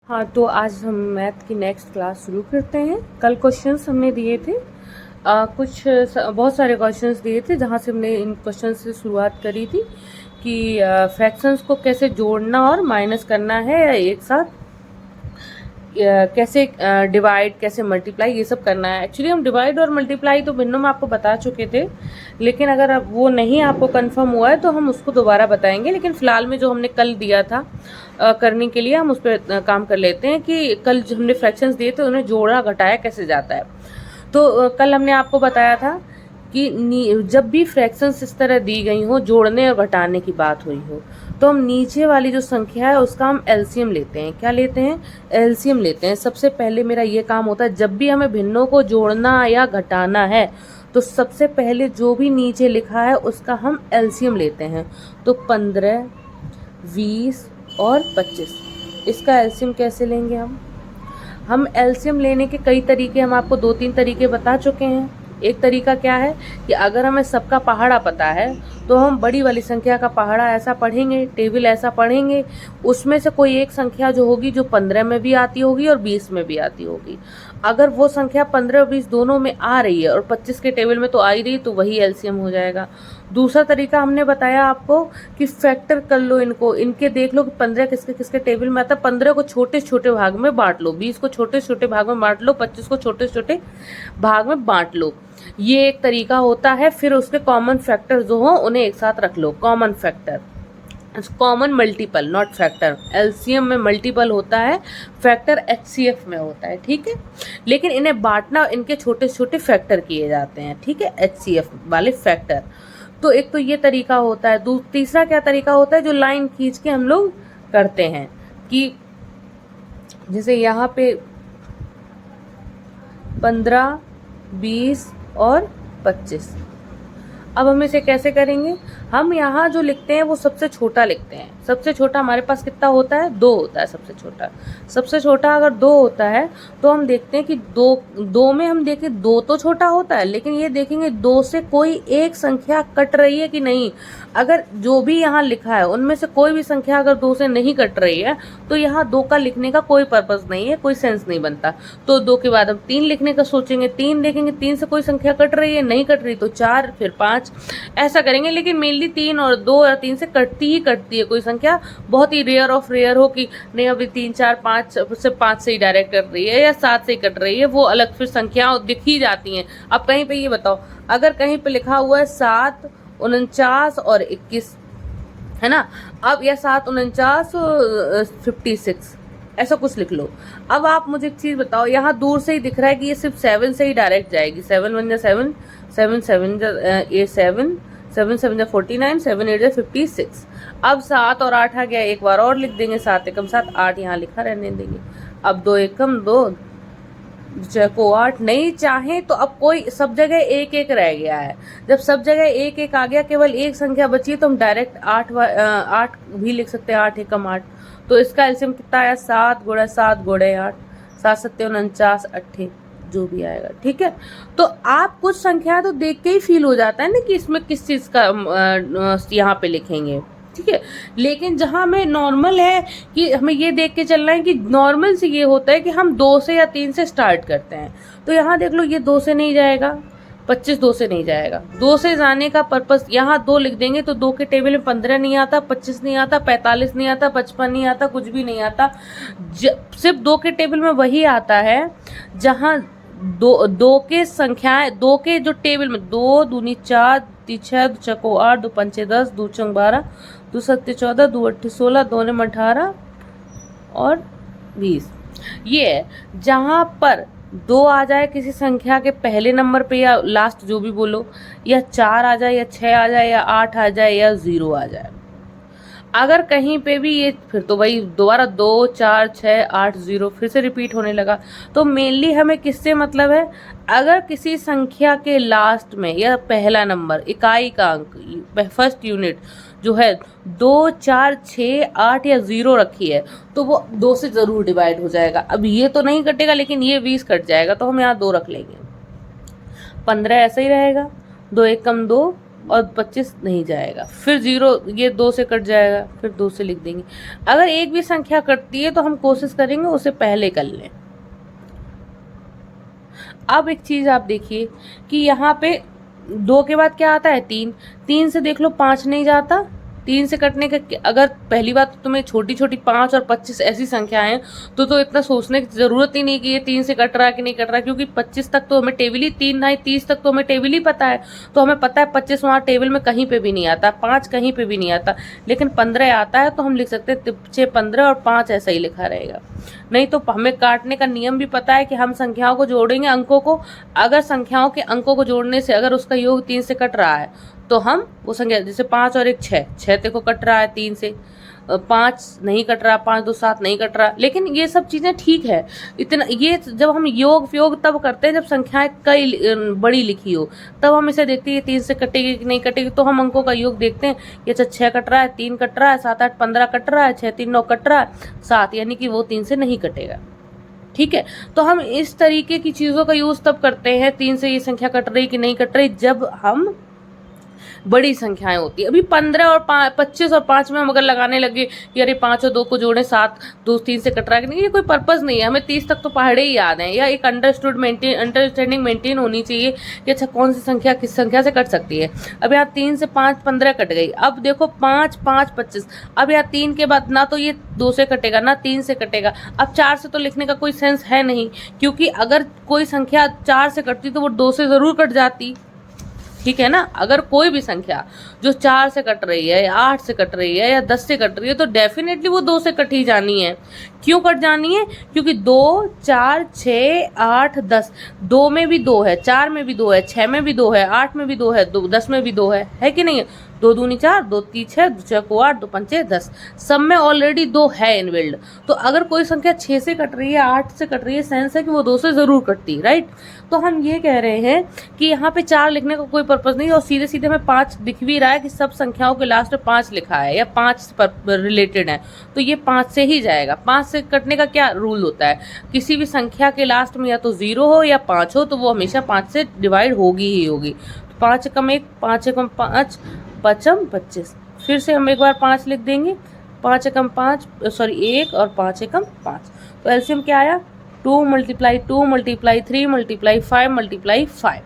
हाँ, तो आज हम मैथ की नेक्स्ट क्लास शुरू करते हैं। कल क्वेश्चंस हमने दिए थे, बहुत सारे क्वेश्चंस दिए थे, जहाँ से हमने इन क्वेश्चंस से शुरुआत करी थी कि फ्रैक्शंस को कैसे जोड़ना और माइनस करना है या एक साथ कैसे डिवाइड, कैसे मल्टीप्लाई, ये सब करना है। एक्चुअली हम डिवाइड और मल्टीप्लाई तो भिन्नों में आपको बता चुके थे, लेकिन अगर अब वो नहीं आपको कंफर्म हुआ है तो हम उसको दोबारा बताएंगे। लेकिन फिलहाल में जो हमने कल दिया था करने के लिए, हम उस पर काम कर लेते हैं कि कल जो हमने फ्रैक्शंस दिए थे उन्हें जोड़ा घटाया कैसे जाता है। तो कल हमने आपको बताया था कि जब भी फ्रैक्शंस इस तरह दी गई हो, जोड़ने और घटाने की बात हुई हो, तो हम नीचे वाली जो संख्या है उसका हम एलसीएम लेते हैं। क्या लेते हैं? एलसीएम लेते हैं। सबसे पहले मेरा ये काम होता है, जब भी हमें भिन्नों को जोड़ना या घटाना है तो सबसे पहले जो भी नीचे लिखा है उसका हम एलसीएम लेते हैं। तो 15, 20 और 25, इसका एलसीएम कैसे लेंगे हम एलसीएम लेने के कई तरीके, हम आपको 2-3 तरीके बता चुके हैं। एक तरीका क्या है कि अगर हमें सबका पहाड़ा पता है तो हम बड़ी वाली संख्या का पहाड़ा ऐसा पढ़ेंगे, टेबल ऐसा पढ़ेंगे, उसमें से कोई एक संख्या जो होगी जो 15 में भी आती होगी और 20 में भी आती होगी। अगर वो संख्या 15 और 20 दोनों में आ रही है और 25 के टेबल में तो आ ही रही, तो वही एलसीएम हो जाएगा। दूसरा तरीका हमने बताया आपको कि फैक्टर कर लो इनको, इनके देख लो कि 15 किसके किसके टेबल में आता है। 15 को छोटे छोटे भाग में बांट लो, 20 को छोटे छोटे भाग में बांट लो, 25 को छोटे छोटे भाग में बांट लो। ये एक तरीका होता है। फिर उसके कॉमन फैक्टर जो हो उन्हें एक साथ रख लो। Common factor, common multiple, not factor. LCM में मल्टीपल होता है, फैक्टर एचसीएफ में होता है, ठीक है। लेकिन इन्हें बांटना, इनके छोटे छोटे फैक्टर किए जाते हैं, ठीक है, एचसीएफ वाले फैक्टर। तो एक तो ये तरीका होता है। तीसरा क्या तरीका होता है, जो लाइन खींच के हम लोग करते हैं कि जैसे यहाँ पे 15, 20 और 25। अब हम इसे कैसे करेंगे? हम यहाँ जो लिखते हैं वो सबसे छोटा लिखते हैं। सबसे छोटा हमारे पास कितना होता है? 2 होता है सबसे छोटा। सबसे छोटा अगर 2 होता है तो हम देखते हैं कि दो में हम देखें 2 तो छोटा होता है, लेकिन ये देखेंगे 2 से कोई एक संख्या कट रही है कि नहीं। अगर जो भी यहाँ लिखा है उनमें से कोई भी संख्या अगर 2 से नहीं कट रही है तो यहाँ 2 का लिखने का कोई पर्पस नहीं है, कोई सेंस नहीं बनता। तो 2 के बाद हम 3 लिखने का सोचेंगे, 3 देखेंगे, 3 से कोई संख्या कट रही है, नहीं कट रही तो 4, फिर 5, ऐसा करेंगे। लेकिन मेनली 3 और 2 और 3 से कटती है कोई संख्या। बहुत ही रेयर ऑफ रेयर हो कि नहीं अभी 3, 4, 5 से 5 से ही डायरेक्ट कट रही है या 7 से ही कट रही है, वो अलग फिर संख्या दिख ही जाती हैं। अब कहीं पे ये बताओ, अगर कहीं पे लिखा हुआ है 7, 49 और 21, है ना, अब या 7, 49, 56, ऐसा कुछ लिख लो। अब आप मुझे एक चीज बताओ, यहाँ दूर से ही दिख रहा है कि ये सिर्फ 7 से ही डायरेक्ट जाएगी। 7 1 7, 7 7 8 7, 7 7 49, 7 8 56। अब 7 और 8 आ गया, एक बार और लिख देंगे, 7 एकम 7, 8 यहाँ लिखा रहने देंगे। अब 2 एकम 2, को 8 नहीं चाहे तो अब कोई सब जगह 1 1 रह गया है। जब सब जगह 1 1 आ गया, केवल एक संख्या बची है, तो हम डायरेक्ट 8 भी लिख सकते हैं। 8 एकम 8, तो इसका एलसीएम कितना आया? 7 गुणा 7 गुणा 8, 7 7 49, 8, जो भी आएगा, ठीक है। तो आप कुछ संख्या तो देख के ही फील हो जाता है ना कि इसमें किस चीज का यहाँ पे लिखेंगे, ठीक है। लेकिन जहां में नॉर्मल है कि हमें ये देख के चलना है कि नॉर्मल से ये होता है कि हम 2 से या 3 से स्टार्ट करते हैं। तो यहाँ देख लो, ये 2 से नहीं जाएगा, 25 2 से नहीं जाएगा। 2 से जाने का पर्पस, यहाँ 2 लिख देंगे तो 2 के टेबल में 15 नहीं आता, 25 नहीं आता, 45 नहीं आता, 55 नहीं आता, कुछ भी नहीं आता। सिर्फ 2 के टेबल में वही आता है जहाँ दो के संख्याएं, 2 के जो टेबल में 2 दूनी 4, 3 6, 2 चको 8, 2 पंचे 10, 2 चंग 12, 2 सत्ते 14, 2 अट्ठे 16, 2 ने 18 और 20। ये है जहां पर 2 आ जाए किसी संख्या के पहले नंबर पे या लास्ट, जो भी बोलो, या 4 आ जाए या 6 आ जाए या 8 आ जाए या 0 आ जाए। अगर कहीं पे भी ये, फिर तो वही दोबारा 2 4 6 8 0 फिर से रिपीट होने लगा। तो मेनली हमें किससे मतलब है? अगर किसी संख्या के लास्ट में या पहला नंबर, इकाई का अंक, फर्स्ट यूनिट जो है 2 4 6 8 या 0 रखी है, तो वो 2 से जरूर डिवाइड हो जाएगा। अब ये तो नहीं कटेगा, लेकिन ये 20 कट जाएगा, तो हम यहाँ 2 रख लेंगे। 15 ऐसा ही रहेगा, 2 एकम 2, और 25 नहीं जाएगा, फिर 0 ये 2 से कट जाएगा, फिर 2 से लिख देंगे। अगर एक भी संख्या कटती है तो हम कोशिश करेंगे उसे पहले कर लें। अब एक चीज आप देखिए कि यहाँ पे 2 के बाद क्या आता है 3, 3 से देख लो 5 नहीं जाता, 3 से कटने का अगर पहली बात तो तुम्हें छोटी छोटी 5 और 25 ऐसी संख्याएं हैं तो इतना सोचने की जरूरत ही नहीं कि ये 3 से कट रहा है कि नहीं कट रहा है, क्योंकि 25 तक तो हमें टेबल ही 3 नहीं 30 तक तो हमें टेबल ही पता है, तो हमें पता है 25 वहाँ टेबल में कहीं पे भी नहीं आता, 5 कहीं पे भी नहीं आता, लेकिन 15 आता है तो हम लिख सकते हैं 6 15 और 5 ऐसा ही लिखा रहेगा। नहीं तो हमें काटने का नियम भी पता है कि हम संख्याओं को जोड़ेंगे अंकों को, अगर संख्याओं के अंकों को जोड़ने से अगर उसका योग 3 से कट रहा है तो हम वो संख्या, जैसे 5 और 1 6, 6 देखो कट रहा है 3 से, 5 नहीं कट रहा, 5 2 7 नहीं कट रहा, लेकिन ये सब चीज़ें ठीक है। इतना ये जब हम योग तब करते हैं जब संख्याएं कई बड़ी लिखी हो, तब हम इसे देखते हैं 3 से कटेगी कि नहीं कटेगी, तो हम अंकों का योग देखते हैं कि अच्छा 6 कट रहा है, 3 कट रहा है, 7 8 15 कट रहा है, 6 3 9 कट रहा है, 7 यानी कि वो 3 से नहीं कटेगा। ठीक है, तो हम इस तरीके की चीज़ों का यूज़ तब करते हैं 3 से ये संख्या कट रही कि नहीं कट रही जब हम बड़ी संख्याएं होती है। अभी 15 और 25 और 5 में हम अगर लगाने लगे कि अरे 5 और 2 को जोड़े 7, 2 3 से कट रहा है, नहीं, ये कोई पर्पस नहीं है। हमें 30 तक तो पहाड़े ही याद हैं, या एक अंडरस्टैंडिंग मेंटेन होनी चाहिए कि अच्छा कौन सी संख्या किस संख्या से कट सकती है। अब यहाँ 3 से 5 15 कट गई, अब देखो 5 5 25, अब यहाँ 3 के बाद ना तो ये 2 से कटेगा ना 3 से कटेगा, अब 4 से तो लिखने का कोई सेंस है नहीं, क्योंकि अगर कोई संख्या 4 से कटती तो वो 2 से जरूर कट जाती। ठीक है ना, अगर कोई भी संख्या जो 4 से कट रही है या 8 से कट रही है या 10 से कट रही है तो डेफिनेटली वो 2 से कट ही जानी है। क्यों कट जानी है? क्योंकि 2 4 6 8 10, 2 में भी 2 है, 4 में भी 2 है, 6 में भी 2 है, 8 में भी 2 है, 10 में भी 2 है कि नहीं है? 2 दूनी 4, 2 तीन 6, 2 6 को 8, 2 पंचे 10, सब में ऑलरेडी 2 है इनबिल्ड। तो अगर कोई संख्या 6 से कट रही है 8 से कट रही है, सेंस है कि वो 2 से जरूर कटती, राइट। तो हम ये कह रहे हैं कि यहाँ पे 4 लिखने का कोई पर्पज नहीं, और सीधे सीधे हमें 5 दिख भी रहा है कि सब संख्याओं के लास्ट में 5 लिखा है या 5 रिलेटेड है, तो ये 5 से ही जाएगा। 5 से कटने का क्या रूल होता है? किसी भी संख्या के लास्ट में या तो 0 हो या 5 हो, तो वो हमेशा 5 से डिवाइड होगी ही होगी। 5 एकम 1, 5 एकम 5, 5 25, फिर से हम एक बार 5 लिख देंगे, 5 एकम 5 1 और 5 एकम 5, तो एलसीएम क्या आया? 2 × 2 × 3 × 5 × 5।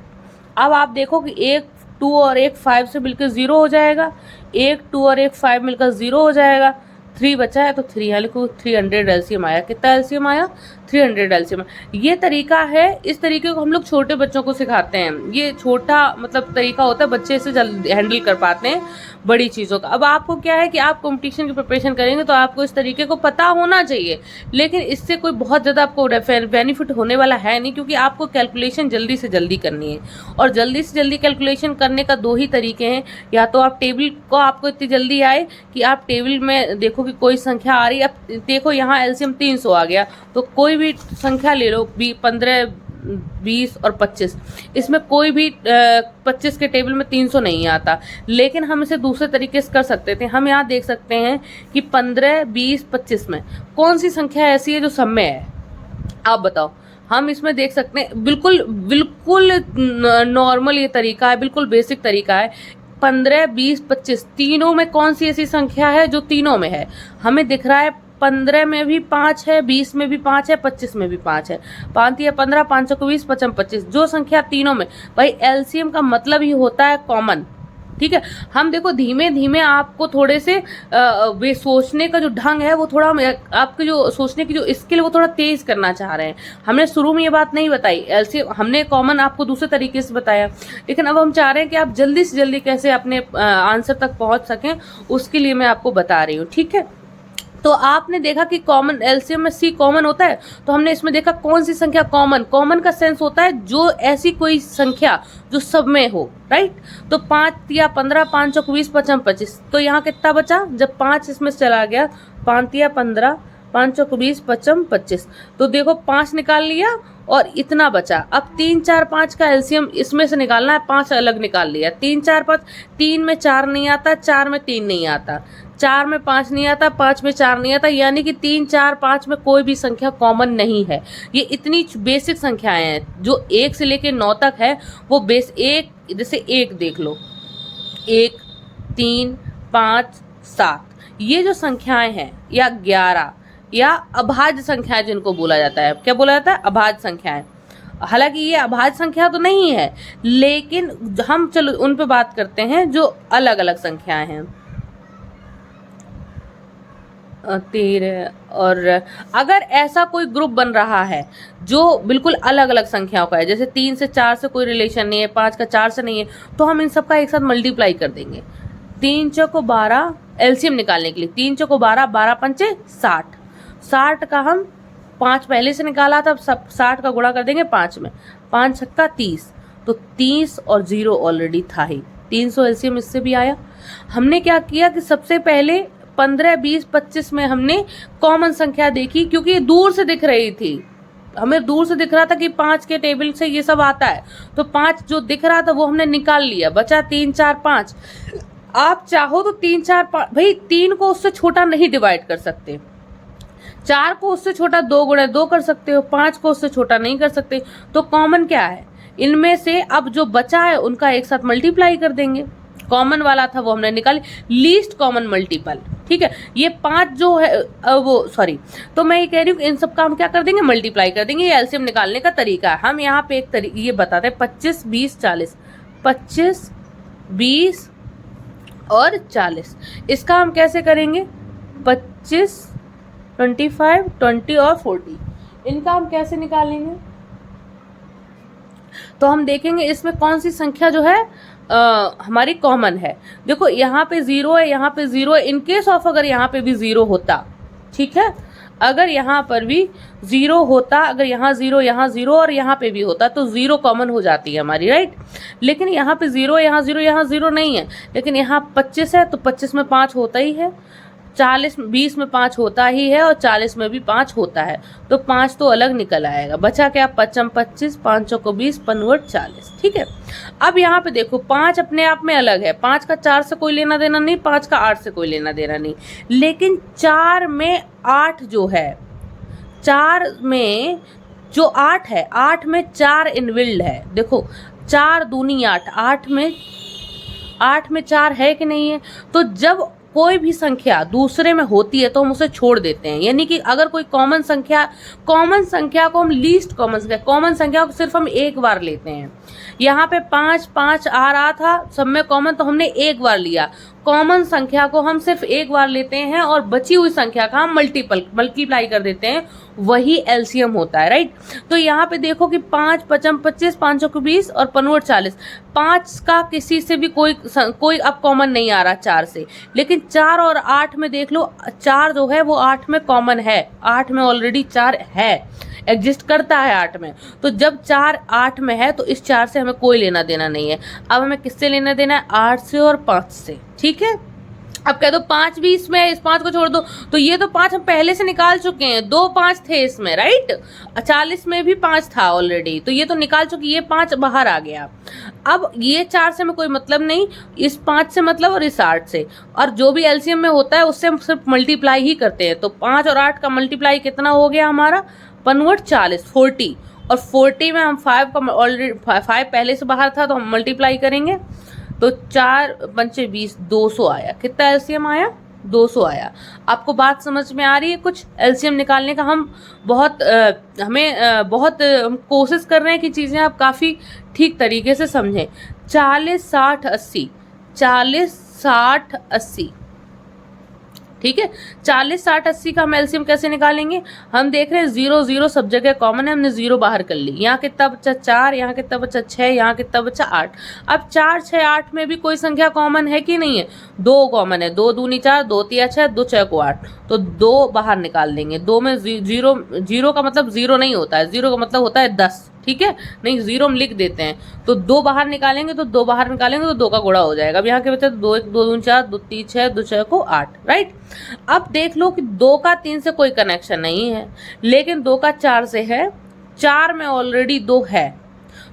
अब आप देखो कि 1 2 और 1 5 से मिलकर 0 हो जाएगा, 1 2 और 1 5 मिलकर 0 हो जाएगा, 3 बचा है तो 3 यहाँ लिखो, 300 एलसीएम आया। कितना एलसीएम आया? 300 एलसीएम। ये तरीका है, इस तरीके को हम लोग छोटे बच्चों को सिखाते हैं। ये छोटा मतलब तरीका होता है, बच्चे इसे जल्दी हैंडल कर पाते हैं बड़ी चीज़ों का। अब आपको क्या है कि आप कंपटीशन की प्रिपरेशन करेंगे तो आपको इस तरीके को पता होना चाहिए, लेकिन इससे कोई बहुत ज़्यादा आपको बेनिफिट होने वाला है नहीं, क्योंकि आपको कैलकुलेशन जल्दी से जल्दी करनी है, और जल्दी से जल्दी कैलकुलेशन करने का 2 ही तरीके हैं। या तो आप टेबल को आपको इतनी जल्दी आए कि आप टेबल में देखो कि कोई संख्या आ रही है, अब देखो यहाँ एलसीएम 300 आ गया, तो कोई भी संख्या ले लो, 15 20 और 25, इसमें कोई भी 25 के टेबल में 300 नहीं आता, लेकिन हम इसे दूसरे तरीके से कर सकते थे। हम यहाँ देख सकते हैं कि 15 20 25 में कौन सी संख्या ऐसी है जो सब में है, आप बताओ। हम इसमें देख सकते हैं, बिल्कुल बिल्कुल नॉर्मल ये तरीका है, बिल्कुल बेसिक तरीका है। 15 20 25 तीनों में कौन सी ऐसी संख्या है जो तीनों में है? हमें दिख रहा है 15 में भी 5 है, 20 में भी 5 है, 25 में भी 5 है, 5 या 15, 5 को 20, 5 25, जो संख्या तीनों में, भाई एलसीएम का मतलब ही होता है कॉमन। ठीक है, हम देखो धीमे धीमे आपको थोड़े से वे सोचने का जो ढंग है वो थोड़ा, आपके जो सोचने की जो स्किल वो थोड़ा तेज करना चाह रहे हैं। हमने शुरू में ये बात नहीं बताई, एलसीएम हमने कॉमन आपको दूसरे तरीके से बताया, लेकिन अब हम चाह रहे हैं कि आप जल्दी से जल्दी कैसे अपने आंसर तक पहुंच सकें, उसके लिए मैं आपको बता रही हूँ। ठीक है, तो आपने देखा कि कॉमन एलसीएम में सी कॉमन होता है, तो हमने इसमें देखा कौन सी संख्या कॉमन। कॉमन का सेंस होता है जो ऐसी कोई संख्या जो सब में हो, राइट। तो 5 या 15, 5 और 20, 5 25, तो यहाँ कितना बचा? जब 5 इसमें से चला गया, 5 या 15, 5 और 20, 5 25, तो देखो 5 निकाल लिया और इतना बचा। अब 3 4 5 का एलसीएम इसमें से निकालना है, 5 अलग निकाल लिया। 3 4 5, 3 में 4 नहीं आता, 4 में 3 नहीं आता, 4 में 5 नहीं आता, 5 में 4 नहीं आता, यानी कि 3 4 5 में कोई भी संख्या कॉमन नहीं है। ये इतनी बेसिक संख्याएं हैं जो 1 से लेकर 9 तक है, वो बेस 1, जैसे 1 देख लो, 1, 3, 5, 7 ये जो संख्याएं हैं, या 11 या अभाज्य संख्याएं जिनको बोला जाता है, क्या बोला जाता है? अभाज्य संख्याएं। हालांकि ये अभाज्य संख्या तो नहीं है, लेकिन हम चलो उन पे बात करते हैं जो अलग अलग संख्याएं हैं। 13। और अगर ऐसा कोई ग्रुप बन रहा है जो बिल्कुल अलग अलग संख्याओं का है, जैसे 3 से 4 से कोई रिलेशन नहीं है, 5 का 4 से नहीं है, तो हम इन सब का एक साथ मल्टीप्लाई कर देंगे। 3 चौको 12 एलसीएम निकालने के लिए, 3 चौको 12, 12 पंचे 60, 60 का हम 5 पहले से निकाला था, सब 60 का गुणा कर देंगे 5 में, 5 छक्का 30, तो 30 और 0 ऑलरेडी था ही, 300 एलसीएम इससे भी आया। हमने क्या किया कि सबसे पहले 15, 20, 25 में हमने कॉमन संख्या देखी, क्योंकि ये दूर से दिख रही थी, हमें दूर से दिख रहा था कि 5 के टेबल से ये सब आता है, तो 5 जो दिख रहा था वो हमने निकाल लिया, बचा 3, 4, 5। आप चाहो तो 3, 4, 5, भाई 3 को उससे छोटा नहीं डिवाइड कर सकते, 4 को उससे छोटा 2 गुणे 2 कर सकते हो, 5 को उससे छोटा नहीं कर सकते। तो कॉमन क्या है इनमें से? अब जो बचा है उनका एक साथ मल्टीप्लाई कर देंगे। कॉमन वाला था वो हमने निकाली, लीस्ट कॉमन मल्टीपल, ठीक है। ये 5 जो है वो सॉरी, तो मैं ये कह रही हूँ इन सब का हम क्या कर देंगे? मल्टीप्लाई कर देंगे। ये एलसीएम निकालने का तरीका है। हम यहाँ पे एक ये बताते हैं 25, 20, 40, 25, 20 और 40। इसका हम कैसे करेंगे? 25, 25, 20 और 40, इनका हम कैसे निकालेंगे? तो हम देखेंगे इसमें कौन सी संख्या जो है हमारी कॉमन है। देखो यहाँ पे 0 है, यहाँ पे 0 है, इनकेस ऑफ अगर यहाँ पे भी 0 होता, ठीक है, अगर यहाँ पर भी 0 होता, अगर यहाँ 0, यहाँ 0 और यहाँ पे भी होता, तो 0 कॉमन हो जाती है हमारी, राइट। लेकिन यहाँ पे 0, यहाँ 0, यहाँ 0 नहीं है, लेकिन यहाँ 25 है, तो 25 में 5 होता ही है, 40, 20 में 5 होता ही है, और 40 में भी 5 होता है, तो 5 तो अलग निकल आएगा। बचा क्या? 5 25, 5 को 20, 5 40, ठीक है। अब यहाँ पे देखो 5 अपने आप में अलग है, 5 का 4 से कोई लेना देना नहीं, 5 का 8 से कोई लेना देना नहीं, लेकिन 4 में 8 जो है, 4 में जो 8 है, 8 में 4 इनबिल्ड है। देखो 4 दूनी 8, 8 में 4 है कि नहीं है? तो जब कोई भी संख्या दूसरे में होती है तो हम उसे छोड़ देते हैं, यानी कि अगर कोई कॉमन संख्या को हम लीस्ट कॉमन संख्या को सिर्फ हम एक बार लेते हैं। यहाँ पे 5, 5 आ रहा था सब में कॉमन, तो हमने एक बार लिया। कॉमन संख्या को हम सिर्फ एक बार लेते हैं और बची हुई संख्या का हम मल्टीप्लाई कर देते हैं, वही एलसीएम होता है, राइट। तो यहाँ पे देखो कि 5 5 25, 5 को 20 और 5 40, 5 का किसी से भी कोई अब कॉमन नहीं आ रहा 4 से, लेकिन 4 और 8 में देख लो, 4 जो है वो 8 में कॉमन है, 8 में ऑलरेडी 4 है, एग्जिस्ट करता है 8 में। तो जब 4 8 में है तो इस 4 से हमें कोई लेना देना नहीं है। अब हमें किससे लेना देना है? 8 से और 5 से, ठीक है। अब कह दो 5 भी इसमें है, इस 5 को छोड़ दो, तो ये तो 5 हम पहले से निकाल चुके हैं, 2 5 थे इसमें, राइट। 40 में भी 5 था ऑलरेडी, तो ये तो निकाल चुके, ये 5 बाहर आ गया। अब ये 4 से हमें कोई मतलब नहीं, इस 5 से मतलब और इस 8 से, और जो भी एलसीएम में होता है उससे हम सिर्फ मल्टीप्लाई ही करते हैं। तो 5 और 8 का मल्टीप्लाई कितना हो गया हमारा? 5 40, 40, और 40 में हम 5 का ऑलरेडी 5 पहले से बाहर था तो हम मल्टीप्लाई करेंगे, तो 4 पंचे 20, 200 आया। कितना एलसीएम आया? 200 आया। आपको बात समझ में आ रही है? कुछ एलसीएम निकालने का हम बहुत कोशिश कर रहे हैं कि चीज़ें आप काफ़ी ठीक तरीके से समझें। 40 60 80, 40 60 80, ठीक है। 40 60 80 का हम एलसीएम कैसे निकालेंगे? हम देख रहे हैं 0 0 सब जगह कॉमन है, हमने 0 बाहर कर ली। यहाँ कितना बचा? 4, यहाँ कितना बचा? 6, यहाँ कितना बचा? 8। अब 4 6 8 में भी कोई संख्या कॉमन है कि नहीं है? 2 कॉमन है, 2 दूनी 4, 2 तिया 6, 2 6 को 8, तो 2 बाहर निकाल देंगे। 2 में 0 का मतलब 0 नहीं होता है, 0 का मतलब होता है 10, ठीक है। नहीं 0 हम लिख देते हैं, तो 2 बाहर निकालेंगे, तो 2 बाहर निकालेंगे तो 2 का गुणा हो जाएगा। अब यहाँ के बच्चे 2 1 2 2 4, 2 3 6, 2 6 को 8, राइट। अब देख लो कि 2 का 3 से कोई कनेक्शन नहीं है, लेकिन 2 का 4 से है, 4 में ऑलरेडी 2 है,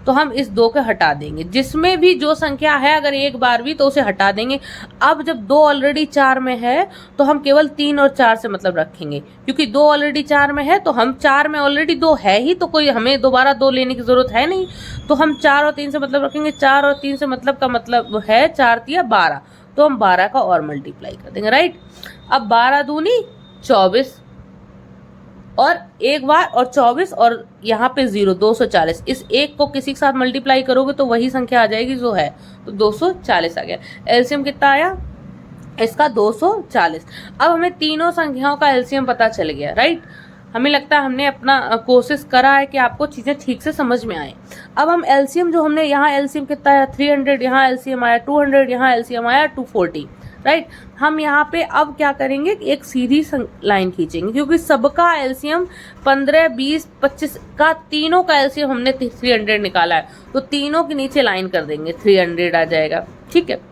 तो हम इस 2 के हटा देंगे। जिसमें भी जो संख्या है अगर एक बार भी तो उसे हटा देंगे। अब जब 2 ऑलरेडी 4 में है तो हम केवल 3 और 4 से मतलब रखेंगे, क्योंकि 2 ऑलरेडी 4 में है तो हम 4 में ऑलरेडी 2 है ही, तो कोई हमें दोबारा 2 लेने की जरूरत है नहीं, तो हम 4 और 3 से मतलब रखेंगे। 4 और 3 से मतलब का मतलब है 4 तिया 12, तो हम 12 का और मल्टीप्लाई कर देंगे, राइट। अब 12 दूनी 24 और एक बार और 24 और यहाँ पे 0, 240। इस एक को किसी के साथ मल्टीप्लाई करोगे तो वही संख्या आ जाएगी जो है, तो 240 आ गया। एलसीएम कितना आया इसका? 240। अब हमें तीनों संख्याओं का एलसीएम पता चल गया, राइट। हमें लगता है हमने अपना कोशिश करा है कि आपको चीज़ें ठीक से समझ में आए। अब हम एलसीएम जो हमने यहाँ एलसीएम कितना है 300, यहाँ एलसीएम आया 200, यहाँ एलसीएम आया 240, राइट। हम यहाँ पे अब क्या करेंगे, एक सीधी लाइन खींचेंगे, क्योंकि सबका एलसीएम 15, 20, 25 का तीनों का एलसीएम हमने 300 निकाला है, तो तीनों के नीचे लाइन कर देंगे, 300 आ जाएगा, ठीक है।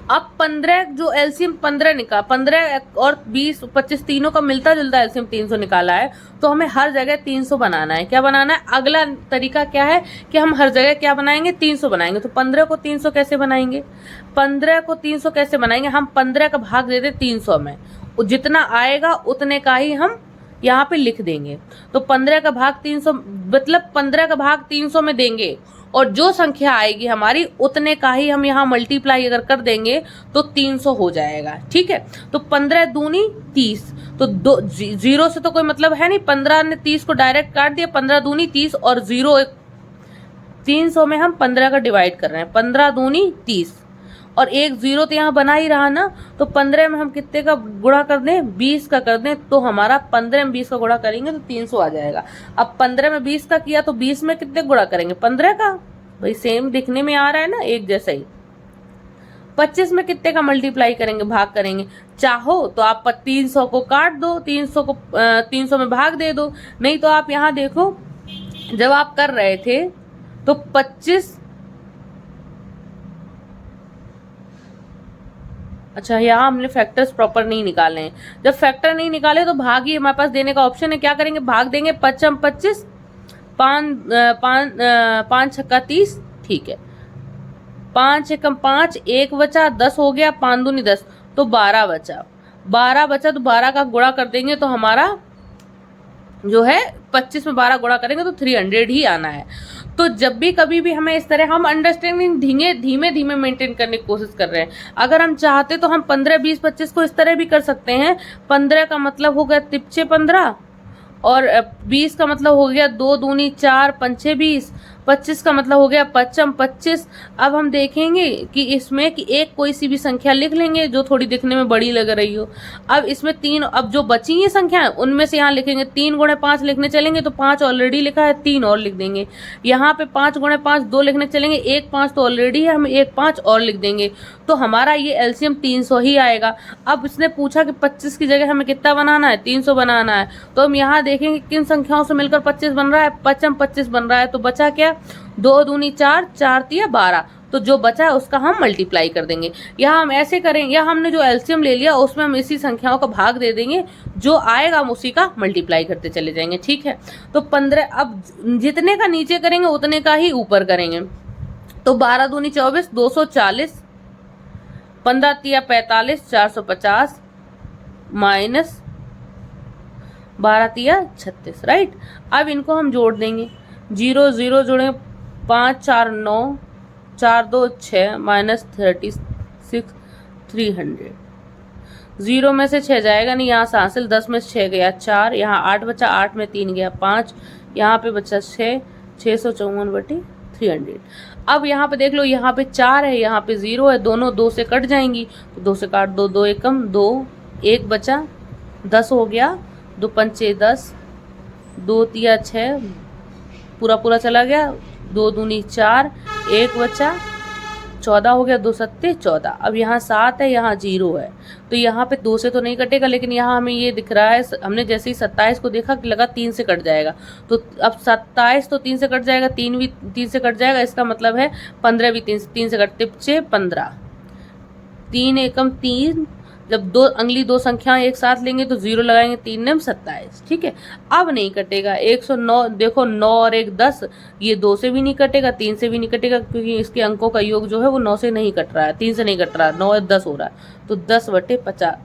अब 15 जो एलसीएम 15 और 20, 25 तीनों का मिलता जुलता एलसीएम 300 निकाला है, तो हमें हर जगह 300 बनाना है। क्या बनाना है? अगला तरीका क्या है कि हम हर जगह क्या बनाएंगे? 300 बनाएंगे। तो 15 को 300 कैसे बनाएंगे? 15 को 300 कैसे बनाएंगे? हम 15 का भाग दे दे 300 में, जितना आएगा उतने का ही हम यहाँ पे लिख देंगे। तो 15 का भाग 300 मतलब 15 का भाग 300 में देंगे, और जो संख्या आएगी हमारी उतने का ही हम यहाँ मल्टीप्लाई अगर कर देंगे तो 300 हो जाएगा, ठीक है। तो 15 दूनी 30, तो 0 से तो कोई मतलब है नहीं, 15 ने 30 को डायरेक्ट काट दिया, 15 दूनी 30 और 0 300 में हम 15 का डिवाइड कर रहे हैं, 15 दूनी 30 और एक 0 तो यहाँ बना ही रहा ना, तो 15 में हम कितने का गुणा कर दें? 20 का कर दें, तो हमारा 15 में 20 का गुणा करेंगे तो 300 आ जाएगा। अब 15 में 20 का किया तो 20 में कितने गुणा करेंगे? 15 का, भाई सेम दिखने में आ रहा है ना, एक जैसा ही। 25 में कितने का मल्टीप्लाई करेंगे, भाग करेंगे? चाहो तो आप 300 को काट दो, 300 को 300 में भाग दे दो, नहीं तो आप यहाँ देखो जब आप कर रहे थे तो 25, अच्छा यहाँ हमने फैक्टर्स प्रॉपर नहीं निकाले हैं। जब फैक्टर नहीं निकाले तो भाग ही हमारे पास देने का ऑप्शन है। क्या करेंगे? भाग देंगे। 5 25, 5 छक्का 30, ठीक है। 5 एकम 5, 1 बचा, 10 हो गया, 5 दूनी 10, तो 12 बचा। 12 बचा तो 12 का गुणा कर देंगे तो हमारा जो है 25 में 12 गुणा करेंगे तो 300 ही आना है। तो जब भी कभी भी हमें इस तरह, हम अंडरस्टैंडिंग धीमे धीमे मेंटेन करने की कोशिश कर रहे हैं। अगर हम चाहते तो हम 15, 20, 25 को इस तरह भी कर सकते हैं। 15 का मतलब हो गया तिपचे 15 और 20 का मतलब हो गया 2 दूनी 4, 5 20, 25 का मतलब हो गया 5 25। अब हम देखेंगे कि इसमें कि एक कोई सी भी संख्या लिख लेंगे जो थोड़ी दिखने में बड़ी लग रही हो। अब इसमें 3, अब जो बची ये संख्या उनमें से यहाँ लिखेंगे 3 गुणे 5 लिखने चलेंगे तो 5 ऑलरेडी लिखा है, 3 और लिख देंगे। यहाँ पे 5 गुणे 5 2 लिखने चलेंगे, 1 5 तो ऑलरेडी है, हम 1 5 और लिख देंगे, तो हमारा ये एलसीएम 300 ही आएगा। अब इसने पूछा कि 25 की जगह हमें कितना बनाना है? 300 बनाना है। तो हम यहाँ देखेंगे किन संख्याओं से मिलकर 25 बन रहा है। 5 25 बन रहा है, तो बचा क्या? 2 दूनी 4, 4 तिया 12, तो जो बचा है उसका हम मल्टीप्लाई कर देंगे। यहाँ हम ऐसे करेंगे, या हमने जो एलसीएम ले लिया उसमें हम इसी संख्याओं का भाग दे देंगे, जो आएगा हम उसी का मल्टीप्लाई करते चले जाएंगे, ठीक है। तो 15, अब जितने का नीचे करेंगे उतने का ही ऊपर करेंगे। तो 12 दूनी 24, 240, 15 तिया 45, 450 माइनस 12 तिया 36, राइट। अब इनको हम जोड़ देंगे, 0 0 जोड़ेंगे, 5 4 9, 4 2 6 माइनस 36 300। 0 में से 6 जाएगा नहीं, यहाँ से हासिल 10 में से 6 गया 4, यहाँ 8 बचा, 8 में 3 गया 5, यहाँ पे बचा 6, 654/300। अब यहाँ पे देख लो, यहाँ पे 4 है, यहाँ पे 0 है, दोनों 2 से कट जाएंगी, तो 2 से काट दो, 2 एकम 2, 1 बचा, 10 हो गया, 2 पंचे 10, 2 तिया 6, पूरा पूरा चला गया, 2 दूनी 4, 1 बचा, 14 हो गया, 2 सत्ते 14। अब यहाँ 7 है, यहाँ 0 है, तो यहाँ पे 2 से तो नहीं कटेगा, लेकिन यहाँ हमें ये दिख रहा है, हमने जैसे ही 27 को देखा कि लगा 3 से कट जाएगा, तो अब 27 तो 3 से कट जाएगा, 3 भी 3 से कट जाएगा, इसका मतलब है 15 भी 3 से कट, तिपचे 15, 3 एकम 3, जब दो अंगली दो संख्या एक साथ लेंगे तो 0 लगाएंगे, 3 नेम 27, ठीक है। अब नहीं कटेगा 109, देखो 9 और 1 10, ये 2 से भी नहीं कटेगा, 3 से भी नहीं कटेगा, क्योंकि इसके अंकों का योग जो है वो 9 से नहीं कट रहा है, 3 से नहीं कट रहा है, 9 और 10 हो रहा है, तो 10/50,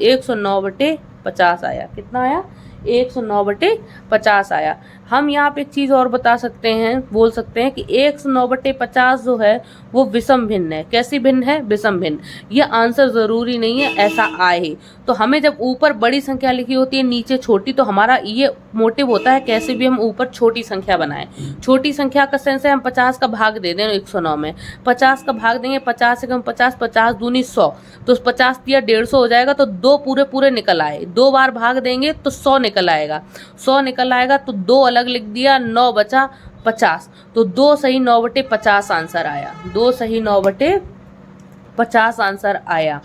109/50 आया। कितना आया? 109/50 आया। हम यहाँ पे एक चीज़ और बता सकते हैं, बोल सकते हैं कि 109/50 जो है वो विषम भिन्न है। कैसी भिन्न है? विषम भिन्न। ये आंसर ज़रूरी नहीं है ऐसा आए। तो हमें जब ऊपर बड़ी संख्या लिखी होती है नीचे छोटी, तो हमारा ये मोटिव होता है कैसे भी हम ऊपर छोटी संख्या बनाएं। छोटी संख्या का सेंस है हम 50 का भाग दे दें 109 में, 50 का भाग देंगे, 50 से कम 50, 50 दूनी 100, तो 50 दिया 150 हो जाएगा, तो 2 पूरे पूरे निकल आए। 2 बार भाग देंगे तो 100 निकल आएगा, 100 निकल आएगा तो 2 अलग लिख दिया, 9 बचा 50, तो 2 सही 9/50 आंसर आया। 2 सही 9/50 आंसर आया।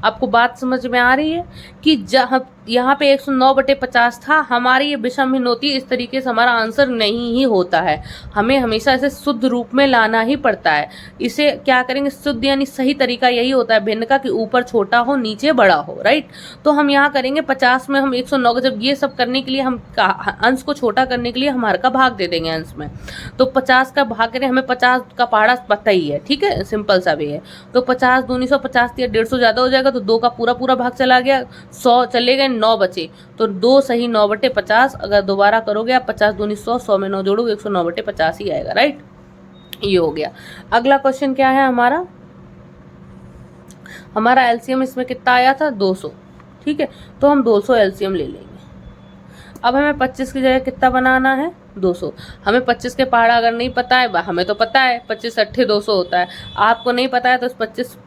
आपको बात समझ में आ रही है कि जहाँ यहाँ पे 109/50 था, हमारी ये विषम भिन्न होती है, इस तरीके से हमारा आंसर नहीं ही होता है। हमें हमेशा इसे शुद्ध रूप में लाना ही पड़ता है। इसे क्या करेंगे? शुद्ध यानी सही तरीका यही होता है भिन्न का कि ऊपर छोटा हो नीचे बड़ा हो, राइट। तो हम यहाँ करेंगे 50 में हम 109 का, जब ये सब करने के लिए हम अंश को छोटा करने के लिए हम हर का भाग दे देंगे अंश में, तो 50 का भाग करें, हमें 50 का पहाड़ा पता ही है, ठीक है, सिंपल सा भी है। तो 50 दूनी 100, 50 दिया 150 ज़्यादा हो जाएगा, तो 2 का पूरा पूरा भाग चला गया, 100 चले गए, 9 बचे, तो 2 सही 9/50। अगर दोबारा करोगे आप 50 दूनी 100, 100 में 9 जोड़ोगे 109/50 ही आएगा, राइट। ये हो गया। अगला क्वेश्चन क्या है हमारा एलसीएम इसमें कितना आया था? 200, ठीक है, तो हम 200 एलसीएम ले लेंगे। अब हमें 25 की जगह कितना बनाना है? 200। हमें 25 के पहाड़ा अगर नहीं पता है, हमें तो पता है 25 8 200 होता है, आपको नहीं पता है तो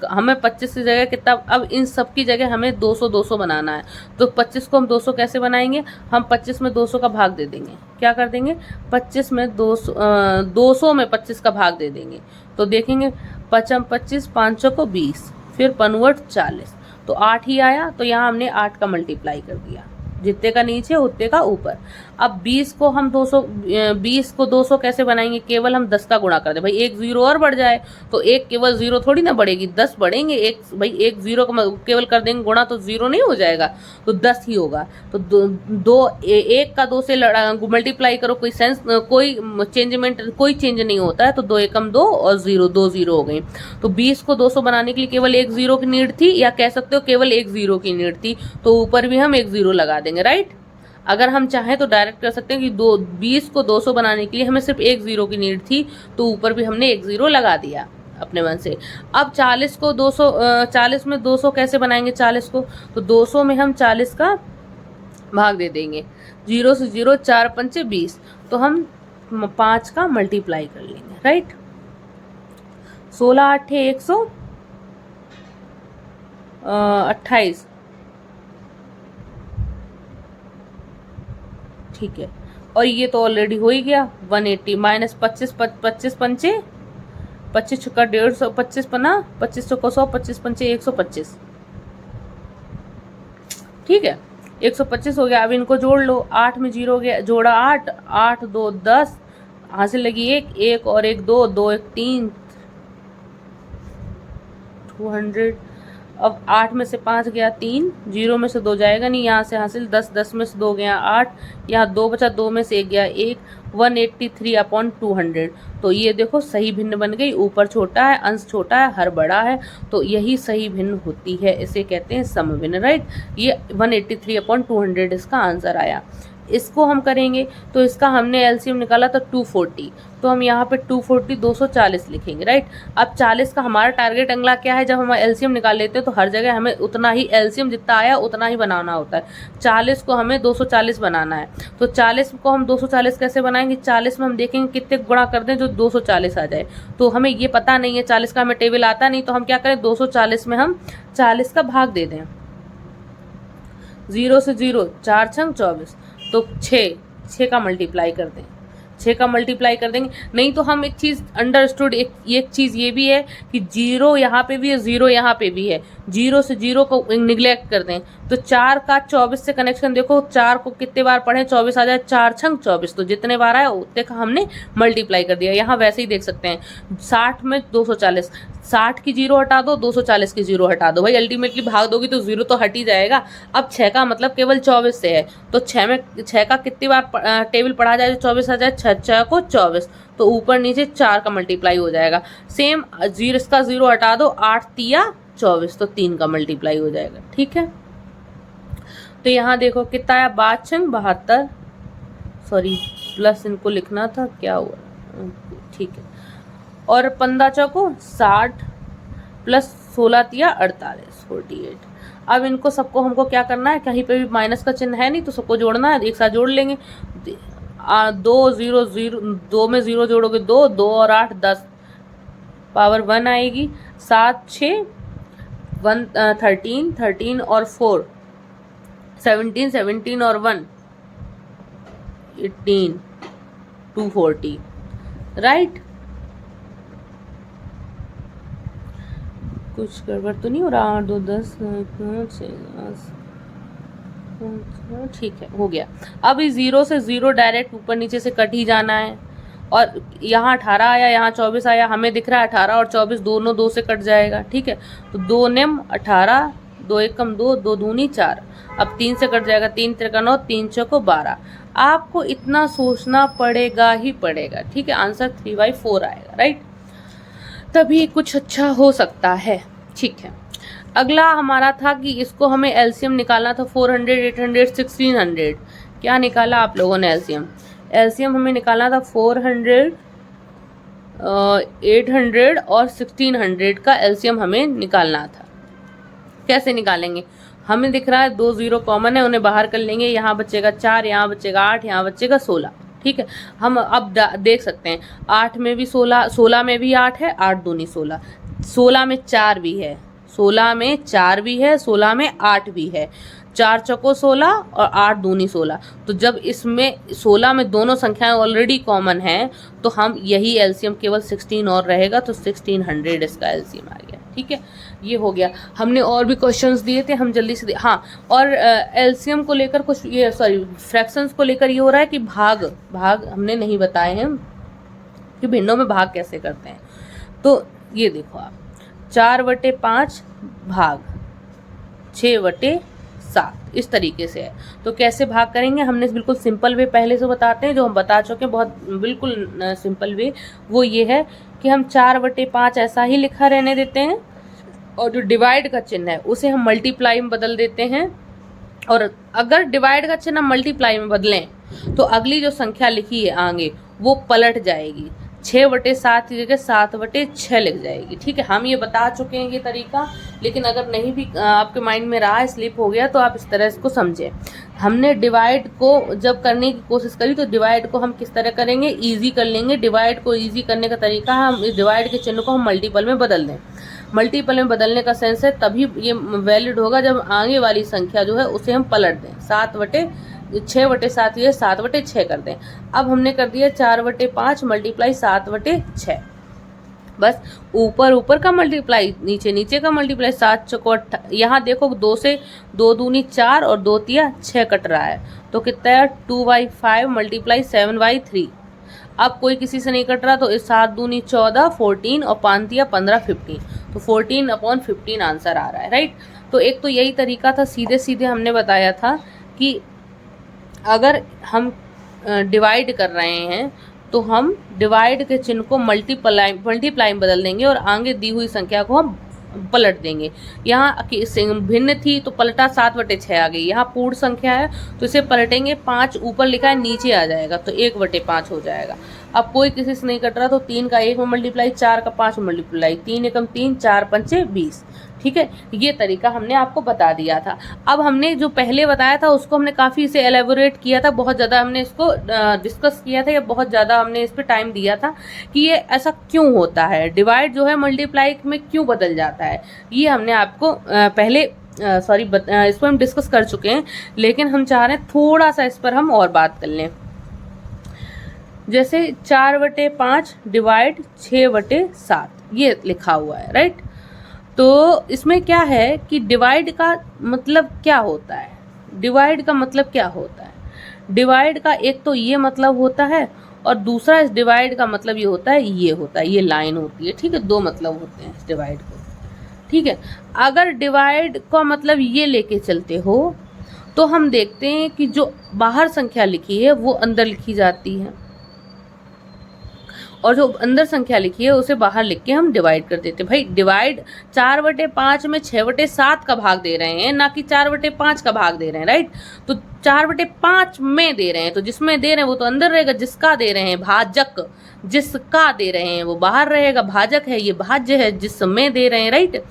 हमें 25 की जगह कितना, अब इन सब की जगह हमें 200 200 बनाना है। तो 25 को हम 200 कैसे बनाएंगे? हम 25 में 200 का भाग दे देंगे। क्या कर देंगे? 25 में 200 में 25 का भाग दे देंगे, तो देखेंगे 5 25, 5 को 20, फिर 5 40, तो 8 ही आया। तो यहाँ हमने 8 का मल्टीप्लाई कर दिया, जितने का नीचे उतने का ऊपर। अब 20 को हम 200 कैसे बनाएंगे? केवल हम 10 का गुणा कर दे, भाई एक 0 और बढ़ जाए, तो एक केवल 0 थोड़ी ना बढ़ेगी, 10 बढ़ेंगे। एक 0 को केवल कर देंगे गुणा तो 0 नहीं हो जाएगा, तो 10 ही होगा। तो एक का 2 से मल्टीप्लाई करो, कोई चेंज नहीं होता है, तो 2 एकम 2 और 0 2 0 हो गई। तो 20 को 200 बनाने के लिए केवल एक 0 की नीड थी, या कह सकते हो केवल एक 0 की नीड थी, तो ऊपर भी हम एक 0 लगा देंगे, राइट। अगर हम चाहें तो डायरेक्ट कर सकते हैं कि 20 को 200 बनाने के लिए हमें सिर्फ एक 0 की नीड थी, तो ऊपर भी हमने एक 0 लगा दिया अपने मन से। अब 40 को 200 40 में 200 कैसे बनाएंगे? 40 को तो 200 में हम 40 का भाग दे देंगे, 0 से 0, 4 पंचे 20, तो हम 5 का मल्टीप्लाई कर लेंगे, राइट। 16 8 128, ठीक है। और ये तो ऑलरेडी हो ही गया, 180 माइनस 25 25 पंचे 25 छक्का 150, 25 पना 25 चौका 100, 25 पंचे 125, ठीक है, 125 हो गया। अब इनको जोड़ लो, 8 में 0 गया, जोड़ा 8, 8 2 10, हासिल लगी 1 1 और 1 2 2 1 3, 200। अब 8 में से 5 गया 3, 0 में से 2 जाएगा नहीं, यहाँ से हासिल 10, 10 में से 2 गया 8, यहाँ 2 बचा, 2 में से 1 गया 1, 183/200। तो ये देखो सही भिन्न बन गई, ऊपर छोटा है, अंश छोटा है, हर बड़ा है, तो यही सही भिन्न होती है, इसे कहते हैं समभिन्न, राइट। ये 183/200 इसका आंसर आया। इसको हम करेंगे तो इसका हमने एलसीएम निकाला था 240, तो हम यहाँ पे 240 240 लिखेंगे, राइट। अब 40 का हमारा टारगेट अगला क्या है? जब हम एलसीएम निकाल लेते हैं तो हर जगह हमें उतना ही एलसीएम जितना आया उतना ही बनाना होता है। 40 को हमें 240 बनाना है, तो 40 को हम 240 कैसे बनाएंगे? 40 में हम देखेंगे कितने गुणा कर दें जो 240 आ जाए, तो हमें ये पता नहीं है, 40 का हमें टेबल आता नहीं, तो हम क्या करें? 240 में हम 40 का भाग दे दें, 0 से 0, 4 छंग 24, तो 6 का मल्टीप्लाई कर दें, 6 का मल्टीप्लाई कर देंगे। नहीं तो हम एक चीज़ अंडरस्टूड, एक चीज़ ये भी है कि 0 यहाँ पे भी है, 0 यहाँ पे भी है, 0 से 0 को निगलेक्ट कर दें, तो 4 का 24 से कनेक्शन देखो, 4 को कितने बार पढ़ें? 24 आ जाए, 4 छंग 24, तो जितने बार आए उतने का हमने मल्टीप्लाई कर दिया। यहाँ वैसे ही देख सकते हैं, 60 में 240, 60 की जीरो हटा दो, 240 की जीरो हटा दो, भाई अल्टीमेटली भाग दोगी तो जीरो तो हट ही जाएगा। अब 6 का मतलब केवल 24 से है, तो 6 का कितनी बार टेबल पढ़ा जाए 24 आ जाए, 6 को 24, तो ऊपर नीचे 4 का मल्टीप्लाई हो जाएगा। सेम जीरो, इसका जीरो हटा दो, 8 तिया 24, तो 3 का मल्टीप्लाई हो जाएगा। ठीक है, तो यहाँ देखो कितना आया, 72, सॉरी प्लस इनको लिखना था, क्या हुआ, ठीक है। और 15 चौको 60 प्लस 16 तिया 48, 48। अब इनको सबको हमको क्या करना है, कहीं पे भी माइनस का चिन्ह है नहीं तो सबको जोड़ना है, एक साथ जोड़ लेंगे। 2 0 0, 2 में 0 जोड़ोगे 2, 2 और 8 10, पावर 1 आएगी। 7 6 1 13, 13 और 4 17, 17 और 1 18, 240, राइट। कुछ गड़बड़ तो नहीं हो रहा, 8 2 10 ठीक है, हो गया। अब इस जीरो से जीरो डायरेक्ट ऊपर नीचे से कट ही जाना है, और यहाँ 18 आया, यहाँ 24 आया, हमें दिख रहा है 18 और 24 दोनों 2 से कट जाएगा। ठीक है, तो 2 निम 18, 2 एकम 2, 2 दूनी 4, अब 3 से कट जाएगा, 3 3 9, 3 चौको 12। आपको इतना सोचना पड़ेगा ही पड़ेगा। ठीक है, आंसर 3/4 आएगा, राइट, तभी कुछ अच्छा हो सकता है। ठीक है, अगला हमारा था कि इसको हमें एलसीएम निकालना था, 400 800 1600। क्या निकाला आप लोगों ने एलसीएम? एलसीएम हमें निकालना था 400 800 और 1600 का एलसीएम हमें निकालना था। कैसे निकालेंगे? हमें दिख रहा है 2 जीरो कॉमन है, उन्हें बाहर कर लेंगे। यहाँ बचेगा 4, यहाँ बचेगा 8, यहाँ बचेगा 16। ठीक है, हम अब देख सकते हैं 8 में भी 16, 16 में भी 8 है, 8 दूनी 16, 16 में 4 भी है, 16 में 4 भी है, 16 में 8 भी है, 4 चौको 16 और 8 दूनी 16। तो जब इसमें 16 में दोनों संख्याएं ऑलरेडी कॉमन हैं तो हम यही एलसीएम केवल 16 और रहेगा, तो 1600 इसका एलसीएम आ गया। ठीक है, ये हो गया। हमने और भी क्वेश्चंस दिए थे, हम जल्दी से हाँ, और एलसीएम को लेकर कुछ ये सॉरी फ्रैक्शंस को लेकर ये हो रहा है कि भाग हमने नहीं बताए हैं कि भिन्नों में भाग कैसे करते हैं। तो ये देखो आप, 4/5 भाग 6/7 इस तरीके से है। तो कैसे भाग करेंगे, हमने बिल्कुल सिंपल वे पहले से बताते हैं, जो हम बता चुके हैं, बहुत बिल्कुल सिंपल वे। वो ये है कि हम 4/5 ऐसा ही लिखा रहने देते हैं, और जो डिवाइड का चिन्ह है उसे हम मल्टीप्लाई में बदल देते हैं। और अगर डिवाइड का चिन्ह हम मल्टीप्लाई में बदलें तो अगली जो संख्या लिखी है आगे वो पलट जाएगी, 6/7 की जगह 7/6 लिख जाएगी। ठीक है, हम ये बता चुके हैं ये तरीका, लेकिन अगर नहीं भी आपके माइंड में रहा है, स्लिप हो गया, तो आप इस तरह इसको समझें। हमने डिवाइड को जब करने की कोशिश करी तो डिवाइड को हम किस तरह करेंगे, इजी कर लेंगे। डिवाइड को इजी करने का तरीका, हम इस डिवाइड के चिन्ह को हम मल्टीपल में बदल दें। मल्टीपल में बदलने का सेंस है तभी ये वैलिड होगा जब आगे वाली संख्या जो है उसे हम पलट दें। 6/7 ये 7/6 कर दें। अब हमने कर दिया 4/5 मल्टीप्लाई 7/6, बस ऊपर का मल्टीप्लाई, नीचे का मल्टीप्लाई। 7 चौको, यहाँ देखो 2 से 2 दूनी 4 और 2 तिया 6 कट रहा है, तो कितना है 2/5 मल्टीप्लाई 7/3। अब कोई किसी से नहीं कट रहा, तो इस 7 दूनी 14, 14 और 5 तिया 15, 15, तो 14/15 आंसर आ रहा है, राइट। तो एक तो यही तरीका था, सीधे सीधे हमने बताया था कि अगर हम डिवाइड कर रहे हैं तो हम डिवाइड के चिन्ह को मल्टीप्लाई में बदल देंगे और आगे दी हुई संख्या को हम पलट देंगे। यहाँ भिन्न थी तो पलटा 7/6 आ गई, यहाँ पूर्ण संख्या है तो इसे पलटेंगे, 5 ऊपर लिखा है नीचे आ जाएगा, तो 1/5 हो जाएगा। अब कोई किसी से नहीं कट रहा, तो 3 का 1 में मल्टीप्लाई, 4 का 5 में मल्टीप्लाई, 3 एकम 3, 4 पंचे 20। ठीक है, ये तरीका हमने आपको बता दिया था। अब हमने जो पहले बताया था उसको हमने काफ़ी इसे एलेबोरेट किया था, बहुत ज़्यादा हमने इसको डिस्कस किया था, या बहुत ज़्यादा हमने इस पर टाइम दिया था कि ये ऐसा क्यों होता है, डिवाइड जो है मल्टीप्लाई में क्यों बदल जाता है। ये हमने आपको पहले इसको हम डिस्कस कर चुके हैं, लेकिन हम चाह रहे हैं थोड़ा सा इस पर हम और बात कर लें। जैसे 4/5 डिवाइड 6/7 ये लिखा हुआ है, राइट। तो इसमें क्या है कि डिवाइड का मतलब क्या होता है, डिवाइड का मतलब क्या होता है। डिवाइड का एक तो ये मतलब होता है, और दूसरा इस डिवाइड का मतलब ये होता है, ये लाइन होती है, ठीक है। दो मतलब होते हैं इस डिवाइड को, ठीक है। अगर डिवाइड का मतलब ये लेके चलते हो तो हम देखते हैं कि जो बाहर संख्या लिखी है वो अंदर लिखी जाती है, और जो अंदर संख्या लिखी है उसे बाहर लिख के हम डिवाइड कर देते हैं। भाई डिवाइड 4/5 में 6/7 का भाग दे रहे हैं, ना कि 4/5 का भाग दे रहे हैं, राइट। तो 4/5 में दे रहे हैं, तो जिसमें दे रहे हैं वो तो अंदर रहेगा, जिसका दे रहे हैं भाजक, जिसका दे रहे हैं वो बाहर रहेगा, भाजक है ये, भाज्य है जिसमें दे रहे हैं, राइट।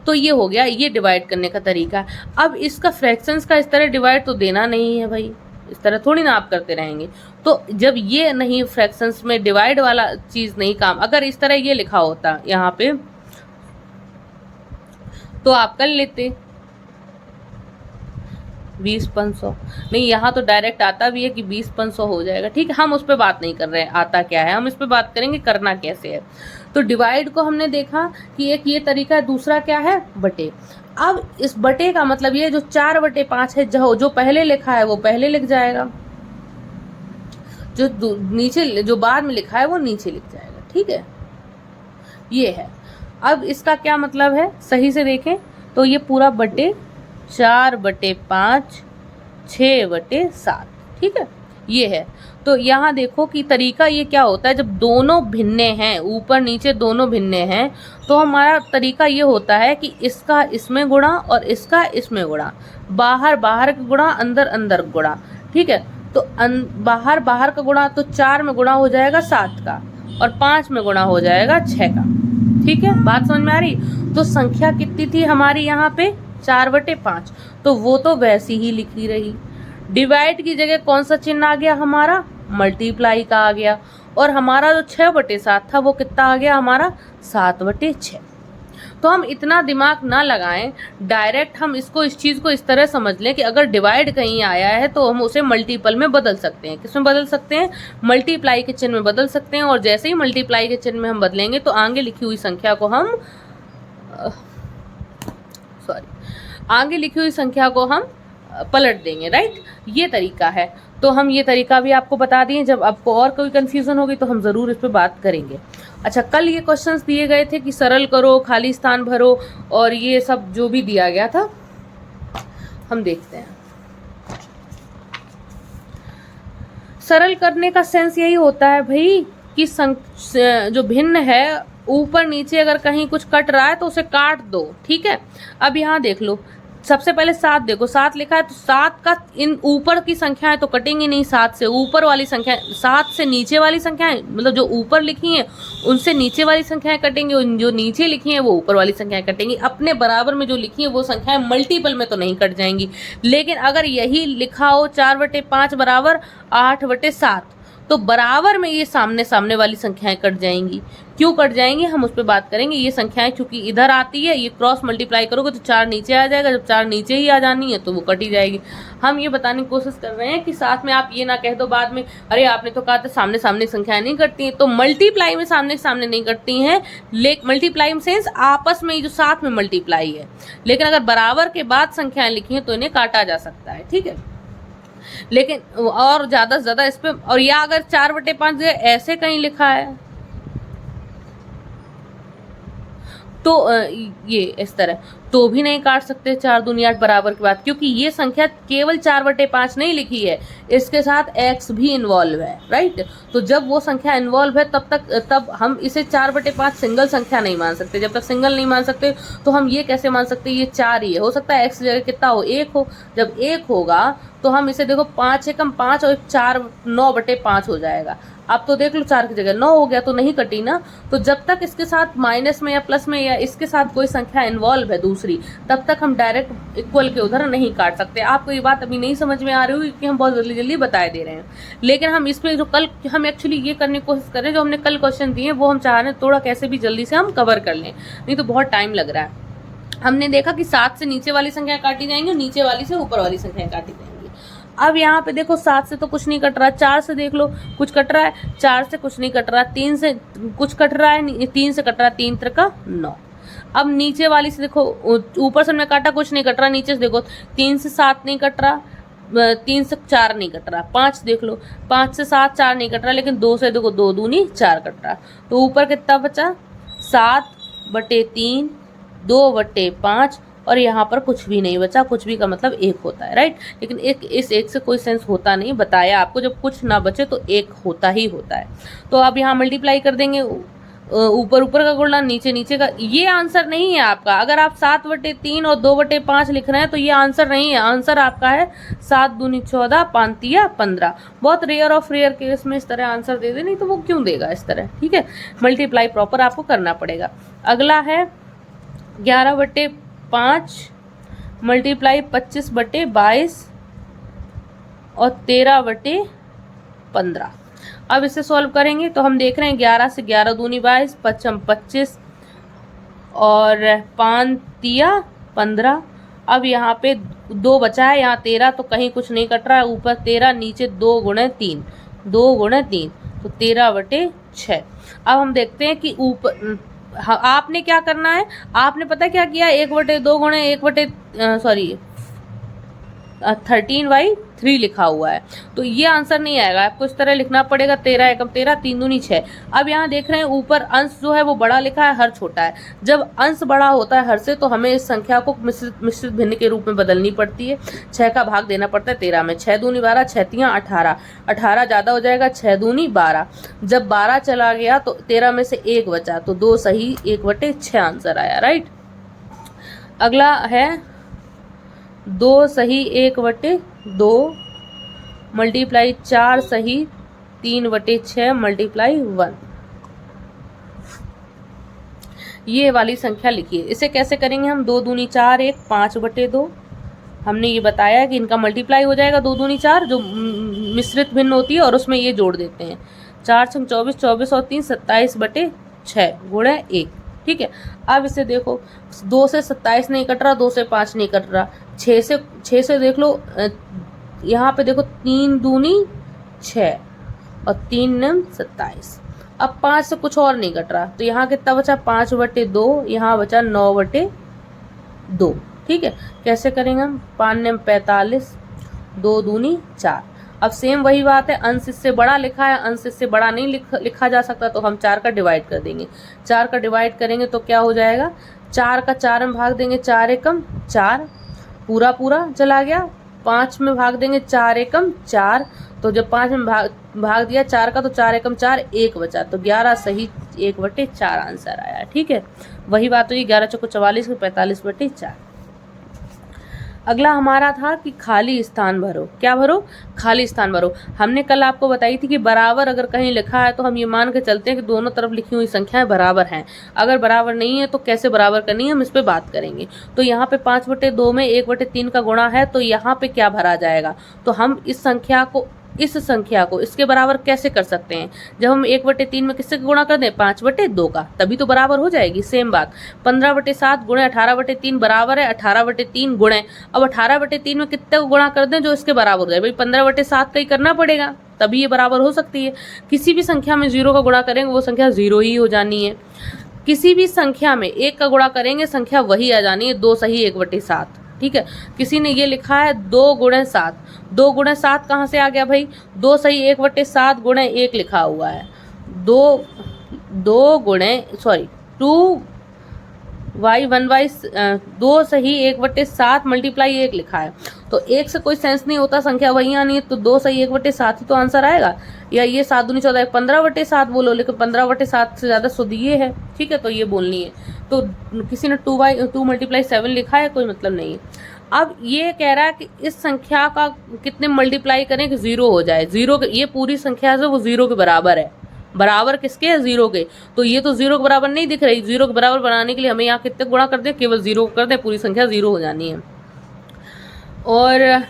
तो ये हो गया, ये डिवाइड करने का तरीका है। अब इसका फ्रैक्शंस का इस तरह डिवाइड तो देना नहीं है भाई, इस तरह थोड़ी ना आप करते रहेंगे। तो जब ये नहीं, फ्रैक्शंस में डिवाइड वाला चीज नहीं काम, अगर इस तरह ये लिखा होता यहाँ पे तो आप कर लेते 20/500, नहीं यहाँ तो डायरेक्ट आता भी है कि 20/500 हो जाएगा, ठीक है। हम उस पर बात नहीं कर रहे हैं आता क्या है, हम इस पर बात करेंगे करना कैसे है। तो डिवाइड को हमने देखा कि एक ये तरीका है, दूसरा क्या है, बटे। अब इस बटे का मतलब ये जो 4/5 है, जो पहले लिखा है वो पहले लिख जाएगा, जो नीचे, जो बाद में लिखा है वो नीचे लिख जाएगा, ठीक है। ये है। अब इसका क्या मतलब है, सही से देखें तो ये पूरा बटे 4/5 6/7, ठीक है, ये है। तो यहाँ देखो कि तरीका ये क्या होता है, जब दोनों भिन्ने हैं, ऊपर नीचे दोनों भिन्ने हैं, तो हमारा तरीका ये होता है कि इसका इसमें गुणा और इसका इसमें गुणा, बाहर बाहर का गुणा, अंदर अंदर गुणा, ठीक है। तो बाहर बाहर का गुणा तो 4 में गुणा हो जाएगा 7 का, और 5 में गुणा हो जाएगा 6 का, ठीक है। बात समझ में आ रही। तो संख्या कितनी थी हमारी यहाँ पे, 4/5, तो वो तो वैसी ही लिखी रही। डिवाइड की जगह कौन सा चिन्ह आ गया हमारा, मल्टीप्लाई का आ गया, और हमारा जो 6/7 था वो कितना आ गया हमारा, 7/6। तो हम इतना दिमाग ना लगाएं, डायरेक्ट हम इसको, इस चीज को इस तरह समझ लें कि अगर डिवाइड कहीं आया है तो हम उसे मल्टीपल में बदल सकते हैं। किसमें बदल सकते हैं, मल्टीप्लाई के चिन्ह में बदल सकते हैं। और जैसे ही मल्टीप्लाई के चिन्ह में हम बदलेंगे तो आगे लिखी हुई संख्या को हम आगे लिखी हुई संख्या को हम पलट देंगे, राइट। ये तरीका है। तो हम ये तरीका भी आपको बता दिए, जब आपको और कोई कंफ्यूजन होगी तो हम ज़रूर इस पर बात करेंगे। अच्छा, कल ये क्वेश्चंस दिए गए थे कि सरल करो, खाली स्थान भरो, और ये सब जो भी दिया गया था हम देखते हैं। सरल करने का सेंस यही होता है भाई कि जो भिन्न है, ऊपर नीचे अगर कहीं कुछ कट रहा है तो उसे काट दो, ठीक है। अब यहाँ देख लो, सबसे पहले 7 देखो, 7 लिखा है तो 7 का इन ऊपर की संख्याएं तो कटेंगी नहीं, 7 से ऊपर वाली संख्या, 7 से नीचे वाली संख्याएं, मतलब जो ऊपर लिखी हैं उनसे नीचे वाली संख्याएं कटेंगी, और जो नीचे लिखी हैं वो ऊपर वाली संख्याएं कटेंगी। अपने बराबर में जो लिखी है वो संख्याएं मल्टीपल में तो नहीं कट जाएंगी। लेकिन अगर यही लिखा हो 4/5 बराबर 8/7, तो बराबर में ये सामने सामने वाली संख्याएं कट जाएंगी। क्यों कट जाएंगी हम उस पर बात करेंगे। ये संख्याएं चूंकि इधर आती है, ये क्रॉस मल्टीप्लाई करोगे तो 4 नीचे आ जाएगा, जब 4 नीचे ही आ जानी है तो वो कटी जाएगी। हम ये बताने की कोशिश कर रहे हैं कि साथ में आप ये ना कह दो बाद में, अरे आपने तो कहा था सामने सामने संख्याएं नहीं कटती हैं। तो मल्टीप्लाई में सामने सामने नहीं कटती हैं, लेकिन मल्टीप्लाई में सेंस आपस में जो साथ में मल्टीप्लाई है, लेकिन अगर बराबर के बाद संख्याएं लिखी हैं तो इन्हें काटा जा सकता है, ठीक है। लेकिन और ज्यादा से ज्यादा इस पे, और या अगर 4/5 ऐसे कहीं लिखा है तो ये इस तरह तो भी नहीं काट सकते 4 दूनी 8 बराबर के बाद, क्योंकि ये संख्या केवल 4/5 नहीं लिखी है, इसके साथ x भी इन्वॉल्व है, राइट। तो जब वो संख्या इन्वॉल्व है तब हम इसे 4/5 सिंगल संख्या नहीं मान सकते। जब तक सिंगल नहीं मान सकते तो हम ये कैसे मान सकते ये 4 ही है। हो सकता है x जगह कितना हो, 1 हो। जब 1 होगा तो हम इसे देखो 5 एकम 5 और 4 9/5 हो जाएगा। अब तो देख लो 4 की जगह 9 हो गया तो नहीं कटी ना। तो जब तक इसके साथ माइनस में या प्लस में या इसके साथ कोई संख्या इन्वॉल्व है दूसरी, तब तक हम डायरेक्ट इक्वल के उधर नहीं काट सकते। आपको ये बात अभी नहीं समझ में आ रही होगी कि हम बहुत जल्दी जल्दी बता दे रहे हैं, लेकिन हम इसमें जो कल हम एक्चुअली ये करने की कोशिश कर रहे हैं, जो हमने कल क्वेश्चन दिए वो हम चाह रहे हैं थोड़ा कैसे भी जल्दी से हम कवर कर लें, नहीं तो बहुत टाइम लग रहा है। हमने देखा कि 7 से नीचे वाली संख्या काटी जाएंगी और नीचे वाली से ऊपर वाली संख्या काटी जाएंगी। अब यहाँ पे देखो 7 से तो कुछ नहीं कट रहा, 4 से देख लो कुछ कट रहा है, 4 से कुछ नहीं कट रहा, 3 से कुछ कट रहा है, 3 से कट रहा है, 3 3 9। अब नीचे वाली से देखो, ऊपर से हमने काटा कुछ नहीं कट रहा, नीचे से देखो 3 से 7 नहीं कट रहा, 3 से 4 नहीं कट रहा, 5 देख लो, 5 से 7 4 नहीं कट रहा, लेकिन 2 से देखो 2 दूनी 4 कट रहा। तो ऊपर कितना बचा 7/3, 2/5, और यहाँ पर कुछ भी नहीं बचा। कुछ भी का मतलब 1 होता है, राइट। लेकिन इस 1 से कोई सेंस होता नहीं, बताया आपको, जब कुछ ना बचे तो 1 होता ही होता है। तो अब यहाँ मल्टीप्लाई कर देंगे, ऊपर ऊपर का गुणा नीचे नीचे का। ये आंसर नहीं है आपका। अगर आप 7/3 और 2/5 लिख रहे हैं तो ये आंसर नहीं है। आंसर आपका है 7 दूनी 14, 5 तिया 15। बहुत रेयर ऑफ रेयर केस में इस तरह आंसर दे दे, नहीं तो वो क्यों देगा इस तरह, ठीक है। मल्टीप्लाई प्रॉपर आपको करना पड़ेगा। अगला है 11/5 मल्टीप्लाई 25/22 और 13/15। अब इसे सॉल्व करेंगे तो हम देख रहे हैं 11 से 11 दूनी 22, 5 25 और 5 तिया 15। अब यहाँ पे 2 बचा है, यहाँ 13, तो कहीं कुछ नहीं कट रहा है। ऊपर 13, नीचे 2 गुणे 3, 2 गुणे 3, तो 13/6। अब हम देखते हैं कि ऊपर आपने क्या करना है। आपने पता क्या किया, 1/2 गुणे 13/3 लिखा हुआ है, तो ये आंसर नहीं आएगा। आपको इस तरह लिखना पड़ेगा 13 एकम 13, 3 दूनी 6। अब यहाँ देख रहे हैं ऊपर अंश जो है वो बड़ा लिखा है, हर छोटा है। जब अंश बड़ा होता है हर से, तो हमें इस संख्या को मिश्रित भिन्न के रूप में बदलनी पड़ती है। 6 का भाग देना पड़ता है 13 में। 6 दूनी 12, 6 तियाँ 18, 18 ज़्यादा हो जाएगा, 6 दूनी 12। जब 12 चला गया तो 13 में से 1 बचा, तो 2 सही 1/6 आंसर आया, राइट। अगला है 2 सही 1/2 मल्टीप्लाई 4 सही 3/6 मल्टीप्लाई 1। ये वाली संख्या लिखिए। इसे कैसे करेंगे हम, 2 दूनी 4, 1 5/2। हमने ये बताया कि इनका मल्टीप्लाई हो जाएगा 2 दूनी 4, जो मिश्रित भिन्न होती है, और उसमें ये जोड़ देते हैं। 4 छंग 24, 24 और 3 27/6 गुणे 1, ठीक है। अब इसे देखो, 2 से 27 नहीं कट रहा, 2 से 5 नहीं कट रहा, 6 से देख लो, यहाँ पे देखो 3 दूनी 6 और 3 नम 27। अब 5 से कुछ और नहीं कट रहा, तो यहाँ कितना बचा 5/2, यहाँ बचा 9/2, ठीक है। कैसे करेंगे हम, 5 नम 45, 2 दूनी 4। अब सेम वही बात है, अंश इससे बड़ा लिखा है, अंश इससे बड़ा नहीं लिखा जा सकता, तो हम 4 का डिवाइड कर देंगे। 4 का डिवाइड करेंगे तो क्या हो जाएगा, 4 का 4 में भाग देंगे, 4 एकम 4, पूरा पूरा चला गया। 5 में भाग देंगे, 4 एकम 4, तो जब 5 में भाग दिया 4 का, तो 4 एकम 4, 1 बचा, तो 11 सही 1/4 आंसर आया, ठीक है। वही बात हुई 11 चौको 44 में 45/4। अगला हमारा था कि खाली स्थान भरो। क्या भरो, खाली स्थान भरो। हमने कल आपको बताई थी कि बराबर अगर कहीं लिखा है तो हम ये मान के चलते हैं कि दोनों तरफ लिखी हुई संख्याएं बराबर हैं। अगर बराबर नहीं है तो कैसे बराबर करनी है, हम इस पे बात करेंगे। तो यहाँ पे 5/2 में 1/3 का गुणा है, तो यहाँ पे क्या भरा जाएगा, तो हम इस संख्या को इसके बराबर कैसे कर सकते हैं। जब हम 1/3 में किससे गुणा कर दें, 5/2 का, तभी तो बराबर हो जाएगी। सेम बात 15/7 गुणे 18/3 बराबर है 18/3 गुणे, अब 18/3 में कितने को गुणा कर दें जो इसके बराबर हो जाए, भाई 15/7 का ही करना पड़ेगा, तभी ये बराबर हो सकती है। किसी भी संख्या में 0 का गुणा करेंगे वो संख्या 0 ही हो जानी है। किसी भी संख्या में 1 का गुणा करेंगे संख्या वही आ जानी है, 2 सही 1/7, ठीक है। किसी ने ये लिखा है 2 गुणे 7, 2 गुणे 7 कहाँ से आ गया भाई, 2 सही 1/7 गुणे 1 लिखा हुआ है, 2 सही 1/7 मल्टीप्लाई 1 लिखा है, तो 1 से कोई सेंस नहीं होता, संख्या वही आनी है, तो 2 सही 1/7 ही तो आंसर आएगा। या ये 7 दूनी 14 15/7 बोलो, लेकिन 15/7 से ज़्यादा शुद्ध ये है, ठीक है, तो ये बोलनी है। तो किसी ने 2 मल्टीप्लाई 7 लिखा है, कोई मतलब नहीं है। अब ये कह रहा है कि इस संख्या का कितने मल्टीप्लाई करें कि 0 हो जाए, 0 ये पूरी संख्या से वो 0 के बराबर है। बराबर किसके है, 0 के, तो ये तो 0 के बराबर नहीं दिख रही। 0 के बराबर बनाने के लिए हमें यहाँ कितने गुणा कर दें, केवल 0 कर दें, पूरी संख्या 0 हो जानी है। और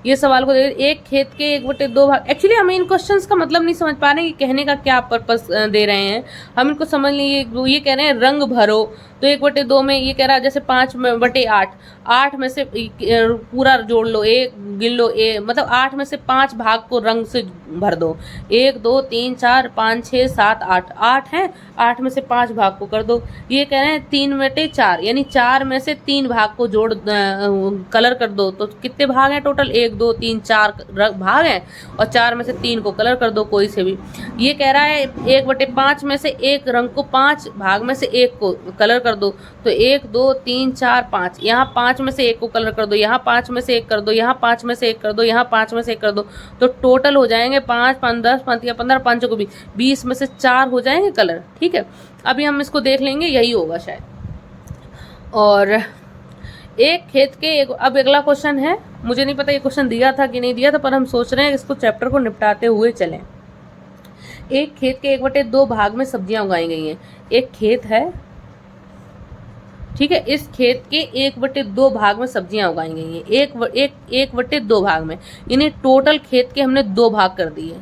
ये सवाल को एक खेत के 1/2 भाग, एक्चुअली हमें इन क्वेश्चंस का मतलब नहीं समझ पा रहे हैं कि कहने का क्या पर्पस दे रहे हैं। हम इनको समझ लिए, ये कह रहे हैं रंग भरो, तो 1/2 में ये कह रहा है जैसे 5/8, 8 में से पूरा जोड़ लो, एक गिन लो, मतलब 8 में से 5 भाग को रंग से भर दो। 1 2 3 4 5 6 7 8, 8 है, 8 में से 5 भाग को कर दो। ये कह रहे हैं 3/4, यानी 4 में से 3 भाग को जोड़ कलर कर दो। तो कितने भाग हैं टोटल? 1 2 3 4 भाग हैं, और 4 में से 3 को कलर कर दो कोई से भी। ये कह रहा है 1/5 में से एक रंग को 5 भाग में से एक को कलर कर दो। तो 1 2 3 4 5, यहाँ 5 में से एक को कलर कर दो, यहाँ 5 में से एक कर दो, यहाँ 5 में से एक कर दो, यहाँ 5 में से एक कर दो। तो टोटल हो जाएंगे 5 5 10 5 या 15, 5 को भी 20 में से 4 हो जाएंगे कलर। ठीक है, अभी हम इसको देख लेंगे, यही होगा शायद। और एक खेत के अब अगला क्वेश्चन है, मुझे नहीं पता ये क्वेश्चन दिया था कि नहीं दिया था, पर हम सोच रहे हैं इसको चैप्टर को निपटाते हुए चलें। एक खेत के 1/2 भाग में सब्जियां उगाई गई हैं। एक खेत है, ठीक है, इस खेत के 1/2 भाग में सब्जियां उगाई गई हैं। 1/2 भाग में, यानी टोटल खेत के हमने 2 भाग कर दिए।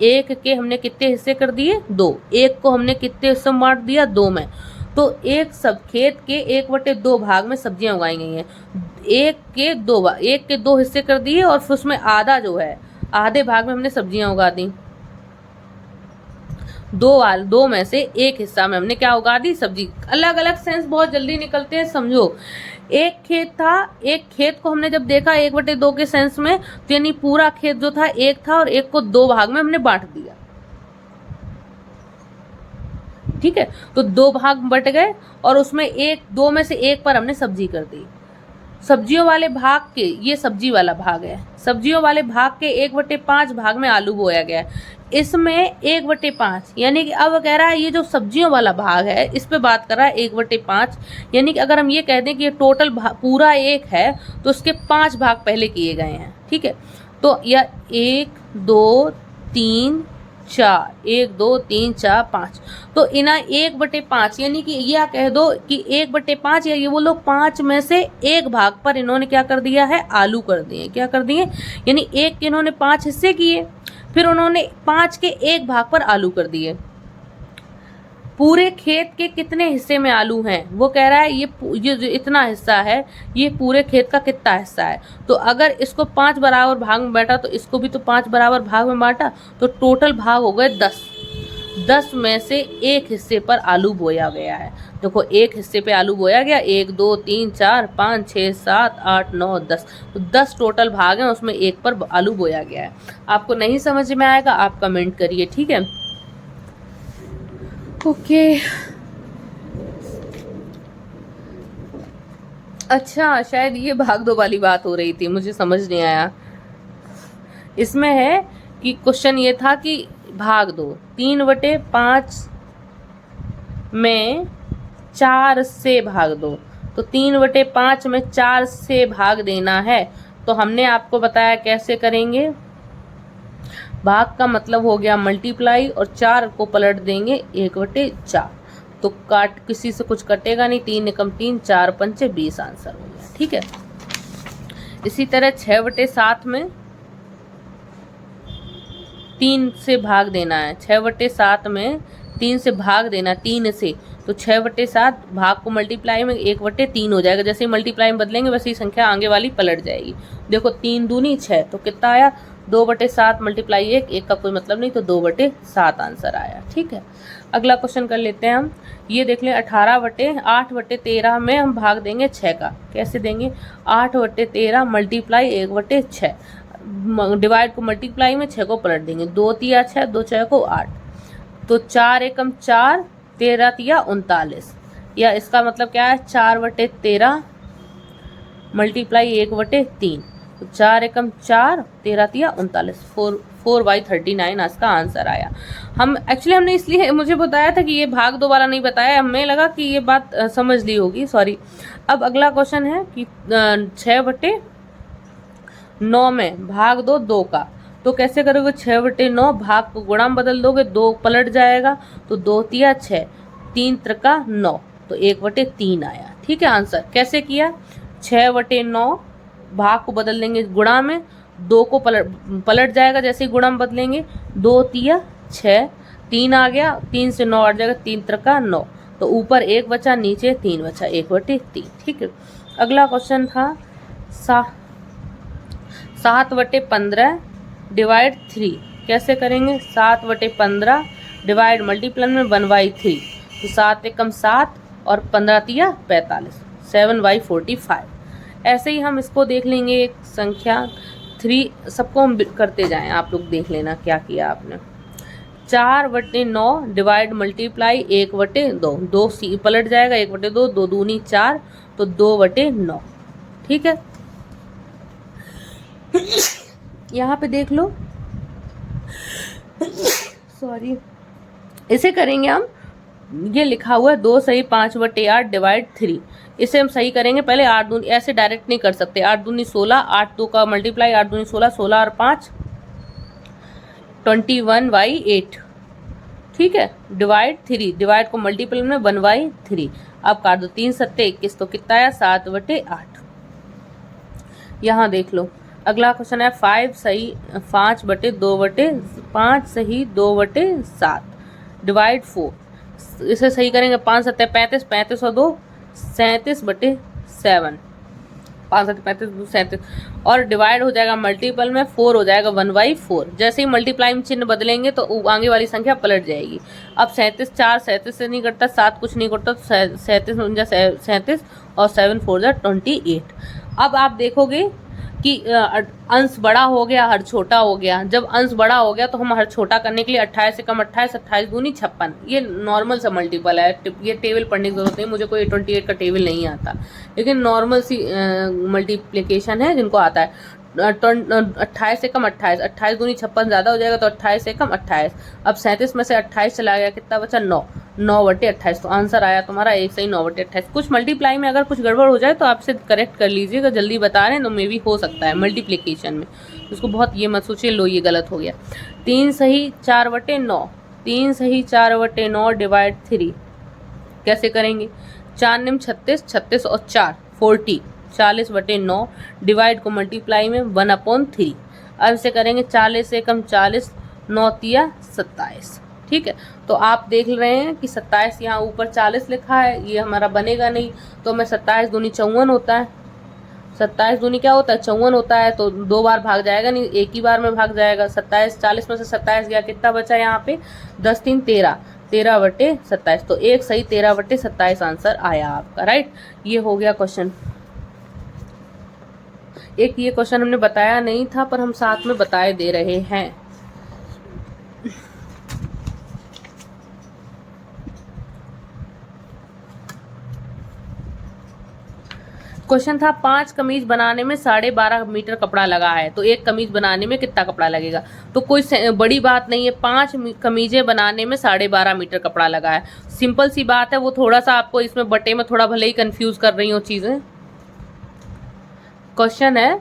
एक के हमने कितने हिस्से कर दिए? 2। एक को हमने कितने हिस्सों में बांट दिया? 2 में। तो एक सब खेत के 1/2 भाग में सब्जियां उगाई गई हैं। एक के 2 हिस्से कर दिए, और फिर उसमें आधा जो है, आधे भाग में हमने सब्जियां उगा दी। 2 में से एक हिस्सा में हमने क्या उगा दी? सब्जी। अलग अलग सेंस बहुत जल्दी निकलते हैं, समझो। एक खेत था, एक खेत को हमने जब देखा 1/2 के सेंस में, तो यानी पूरा खेत जो था एक था, और एक को 2 भाग में हमने बांट दिया। ठीक है, तो 2 भाग बट गए, और उसमें 2 में से एक पर हमने सब्जी कर दी। सब्जियों वाले भाग के, ये सब्जी वाला भाग है, सब्जियों वाले भाग के 1/5 भाग में आलू बोया गया है। इसमें 1/5, यानी कि अब कह रहा है ये जो सब्जियों वाला भाग है, इस पे बात कर रहा है 1/5, यानी कि अगर हम ये कह दें कि ये टोटल पूरा 1 है, तो उसके 5 भाग पहले किए गए हैं। ठीक है, तो यह 1 2 3 4, 1 2 3 4 5, तो इना 1/5, यानी कि यह कह दो कि 1/5, या ये वो लोग 5 में से एक भाग पर इन्होंने क्या कर दिया है? आलू कर दिए। क्या कर दिए? यानी 1 के इन्होंने 5 हिस्से किए, फिर उन्होंने 5 के एक भाग पर आलू कर दिए। पूरे खेत के कितने हिस्से में आलू हैं? वो कह रहा है ये जो इतना हिस्सा है, ये पूरे खेत का कितना हिस्सा है। तो अगर इसको 5 बराबर भाग में बांटा, तो इसको भी तो 5 बराबर भाग में बांटा, तो टोटल भाग हो गए 10। 10 में से एक हिस्से पर आलू बोया गया है। देखो, एक हिस्से पे आलू बोया गया, 1 2 3 4 5 6 7 8 9 10, तो 10 टोटल भाग हैं, उसमें एक पर आलू बोया गया है। आपको नहीं समझ में आएगा आप कमेंट करिए। ठीक है, ओके। अच्छा, शायद ये भाग 2 वाली बात हो रही थी, मुझे समझ नहीं आया। इसमें है कि क्वेश्चन ये था कि भाग 2, 3/5 में 4 से भाग दो, तो 3/5 में 4 से भाग देना है। तो हमने आपको बताया कैसे करेंगे। भाग का मतलब हो गया मल्टीप्लाई, और 4 को पलट देंगे 1/4, तो किसी से कुछ कटेगा नहीं। 3 एकम 3, 4 पंचे 20 आंसर हो गया। ठीक है, इसी तरह 6/7 में 3 से भाग देना है। 6/7 में 3 से भाग देना, 3 से, तो 6/7 भाग को मल्टीप्लाई में 1/3 हो जाएगा। जैसे ही मल्टीप्लाई में बदलेंगे वैसे ही संख्या आगे वाली पलट जाएगी। देखो, 3 दूनी 6, तो कितना आया? 2/7 मल्टीप्लाई 1 का कोई मतलब नहीं, तो 2/7 आंसर आया। ठीक है, अगला क्वेश्चन कर लेते हैं हम। ये देख लें, 8/13 में हम भाग देंगे 6 का। कैसे देंगे? 8/13 मल्टीप्लाई 1/6, डिवाइड को मल्टीप्लाई में 6 को पलट देंगे। 2 तिया 6, 2 6 को 8, तो 4 एकम 4, 13 तिया 39, या इसका मतलब क्या है? 4/13 मल्टीप्लाई 1/3, तो 4 एकम 4, 13 तिया 39, 4/39 इसका आंसर आया। हमने इसलिए मुझे बताया था कि ये भाग 2 वाला नहीं बताया, हमें लगा कि ये बात समझ ली होगी, सॉरी। अब अगला क्वेश्चन है कि 6/9 में भाग दो 2 का, तो कैसे करोगे? 6/9 भाग को गुणा में बदल दोगे, 2 पलट जाएगा, तो 2 तिया 6, 3 त्रिका 9, तो 1/3 आया। ठीक है, आंसर कैसे किया? 6/9 भाग को बदल देंगे गुणा में, 2 को पलट जाएगा जैसे ही गुणा में बदलेंगे, 2 तिया 6, 3 आ गया, 3 से 9 हट जाएगा, 3 त्रिका 9, तो ऊपर 1 बचा, नीचे 3 बचा, 1/3। ठीक है। अगला क्वेश्चन था 7/15 डिवाइड 3। कैसे करेंगे? 7/15 डिवाइड मल्टीप्लन में 1/3, तो 7 एकम 7 और 15 तिया 45, 7/45। ऐसे ही हम इसको देख लेंगे, एक संख्या 3, सबको हम करते जाएं, आप लोग देख लेना क्या किया आपने। 4/9 डिवाइड मल्टीप्लाई 1/2, 2 सी पलट जाएगा, 1/2, 2 दूनी 4, तो 2/9। ठीक है। यहाँ पे देख लो, सॉरी, इसे करेंगे हम, ये लिखा हुआ है 2 सही 5/8 डिवाइड 3। इसे हम सही करेंगे। पहले 8 दूनी, ऐसे डायरेक्ट नहीं कर सकते, 8 दूनी 16, 8 2 का मल्टीप्लाई, 8 दूनी 16, 16 और 5 21/8। ठीक है। डिवाइड 3, डिवाइड को मल्टीपल में 1/3। अब काट दो, 3 सत्ते 21, तो कितना आया? 7/8। यहाँ देख लो, अगला क्वेश्चन है 5 सही 5 सही 2/7 डिवाइड 4। इसे सही करेंगे, 5 सत्ते 35, 35 और 2 37/7, 5 सत्ते 35, 37, और डिवाइड हो जाएगा मल्टीपल में 4 हो जाएगा 1/4। जैसे ही मल्टीप्लाई में चिन्ह बदलेंगे तो आगे वाली संख्या पलट जाएगी। अब 37, 4 37 से नहीं कटता, 7 कुछ नहीं कटता, तो 37 37 और 7 4 28। अब आप देखोगे कि अंश बड़ा हो गया, हर छोटा हो गया। जब अंश बड़ा हो गया तो हम हर छोटा करने के लिए 28 से कम 28, 28 दूनी 56, ये नॉर्मल सा मल्टीपल है। ये टेबल पढ़ने की जरूरत नहीं, मुझे कोई 28 का टेबल नहीं आता, लेकिन नॉर्मल सी मल्टीप्लिकेशन है जिनको आता है। 28 से कम 28, 28 दूनी 56 ज़्यादा हो जाएगा, तो 28 से कम 28। अब 37 में से 28 चला गया, कितना बचा? 9, 9/28। तो आंसर आया तुम्हारा एक सही 9/28। कुछ मल्टीप्लाई में अगर कुछ गड़बड़ हो जाए तो आप इसे करेक्ट कर लीजिएगा, जल्दी बता रहे हैं तो मे भी हो सकता है मल्टीप्लिकेशन में, उसको बहुत ये मत सोचिए लो ये गलत हो गया। 3 सही 4/9, 3 सही 4/9 डिवाइड 3। कैसे करेंगे? 4 निम 36, 36 और 4 40, 40/9 डिवाइड को मल्टीप्लाई में 1/3। अब इसे करेंगे 40 से कम 40, 9 तिया 27। ठीक है। तो आप देख रहे हैं कि 27 यहाँ ऊपर 40 लिखा है, ये हमारा बनेगा नहीं, तो हमें 27 दूनी 54 होता है। 27 दूनी क्या होता है? 54 होता है। तो 2 बार भाग जाएगा नहीं, एक ही बार में भाग जाएगा। 27, 40 में से 27 गया, कितना बचा यहाँ पे? 10 3 13, 13/27। तो एक सही 13/27 आंसर आया आपका, राइट। ये हो गया क्वेश्चन। एक ये क्वेश्चन हमने बताया नहीं था, पर हम साथ में बताए दे रहे हैं। क्वेश्चन था 5 कमीज बनाने में 12.5 मीटर कपड़ा लगा है, तो एक कमीज बनाने में कितना कपड़ा लगेगा? तो कोई बड़ी बात नहीं है, 5 कमीजें बनाने में 12.5 मीटर कपड़ा लगा है, सिंपल सी बात है। वो थोड़ा सा आपको इसमें बटे में थोड़ा भले ही कंफ्यूज कर रही हो चीजें। क्वेश्चन है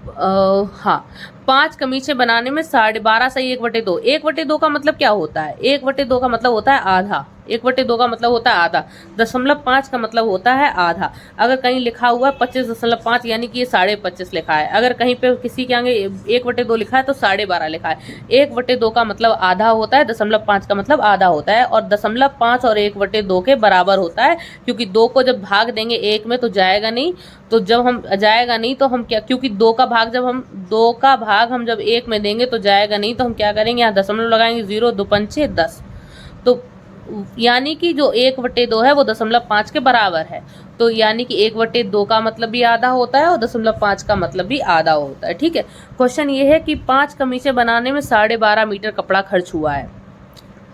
हाँ, 5 कमीजें बनाने में 12.5 सही 1/2। 1/2 का मतलब क्या होता है? 1/2 का मतलब होता है आधा। 1/2 का मतलब होता है आधा। 0.5 का मतलब होता है आधा। अगर कहीं लिखा हुआ है 25.5, यानी कि ये 25.5 लिखा है। अगर कहीं पे किसी के आगे 1/2 लिखा है तो 12.5 लिखा है। 1/2 का मतलब आधा होता है, 0.5 का मतलब आधा होता है, और 0.5 और 1/2 के बराबर होता है, क्योंकि 2 को जब भाग देंगे 1 में तो जाएगा नहीं। तो जब हम जाएगा नहीं तो हम क्या, क्योंकि 2 का भाग हम जब 1 में देंगे तो जाएगा नहीं, तो हम क्या करेंगे? यहाँ दशमलव लगाएंगे, 0 2 पंचे 10। तो यानी कि जो 1/2 है वो 0.5 के बराबर है। तो यानी कि 1/2 का मतलब भी आधा होता है और 0.5 का मतलब भी आधा होता है। ठीक है। क्वेश्चन ये है कि 5 कमीजें बनाने में 12.5 मीटर कपड़ा खर्च हुआ है।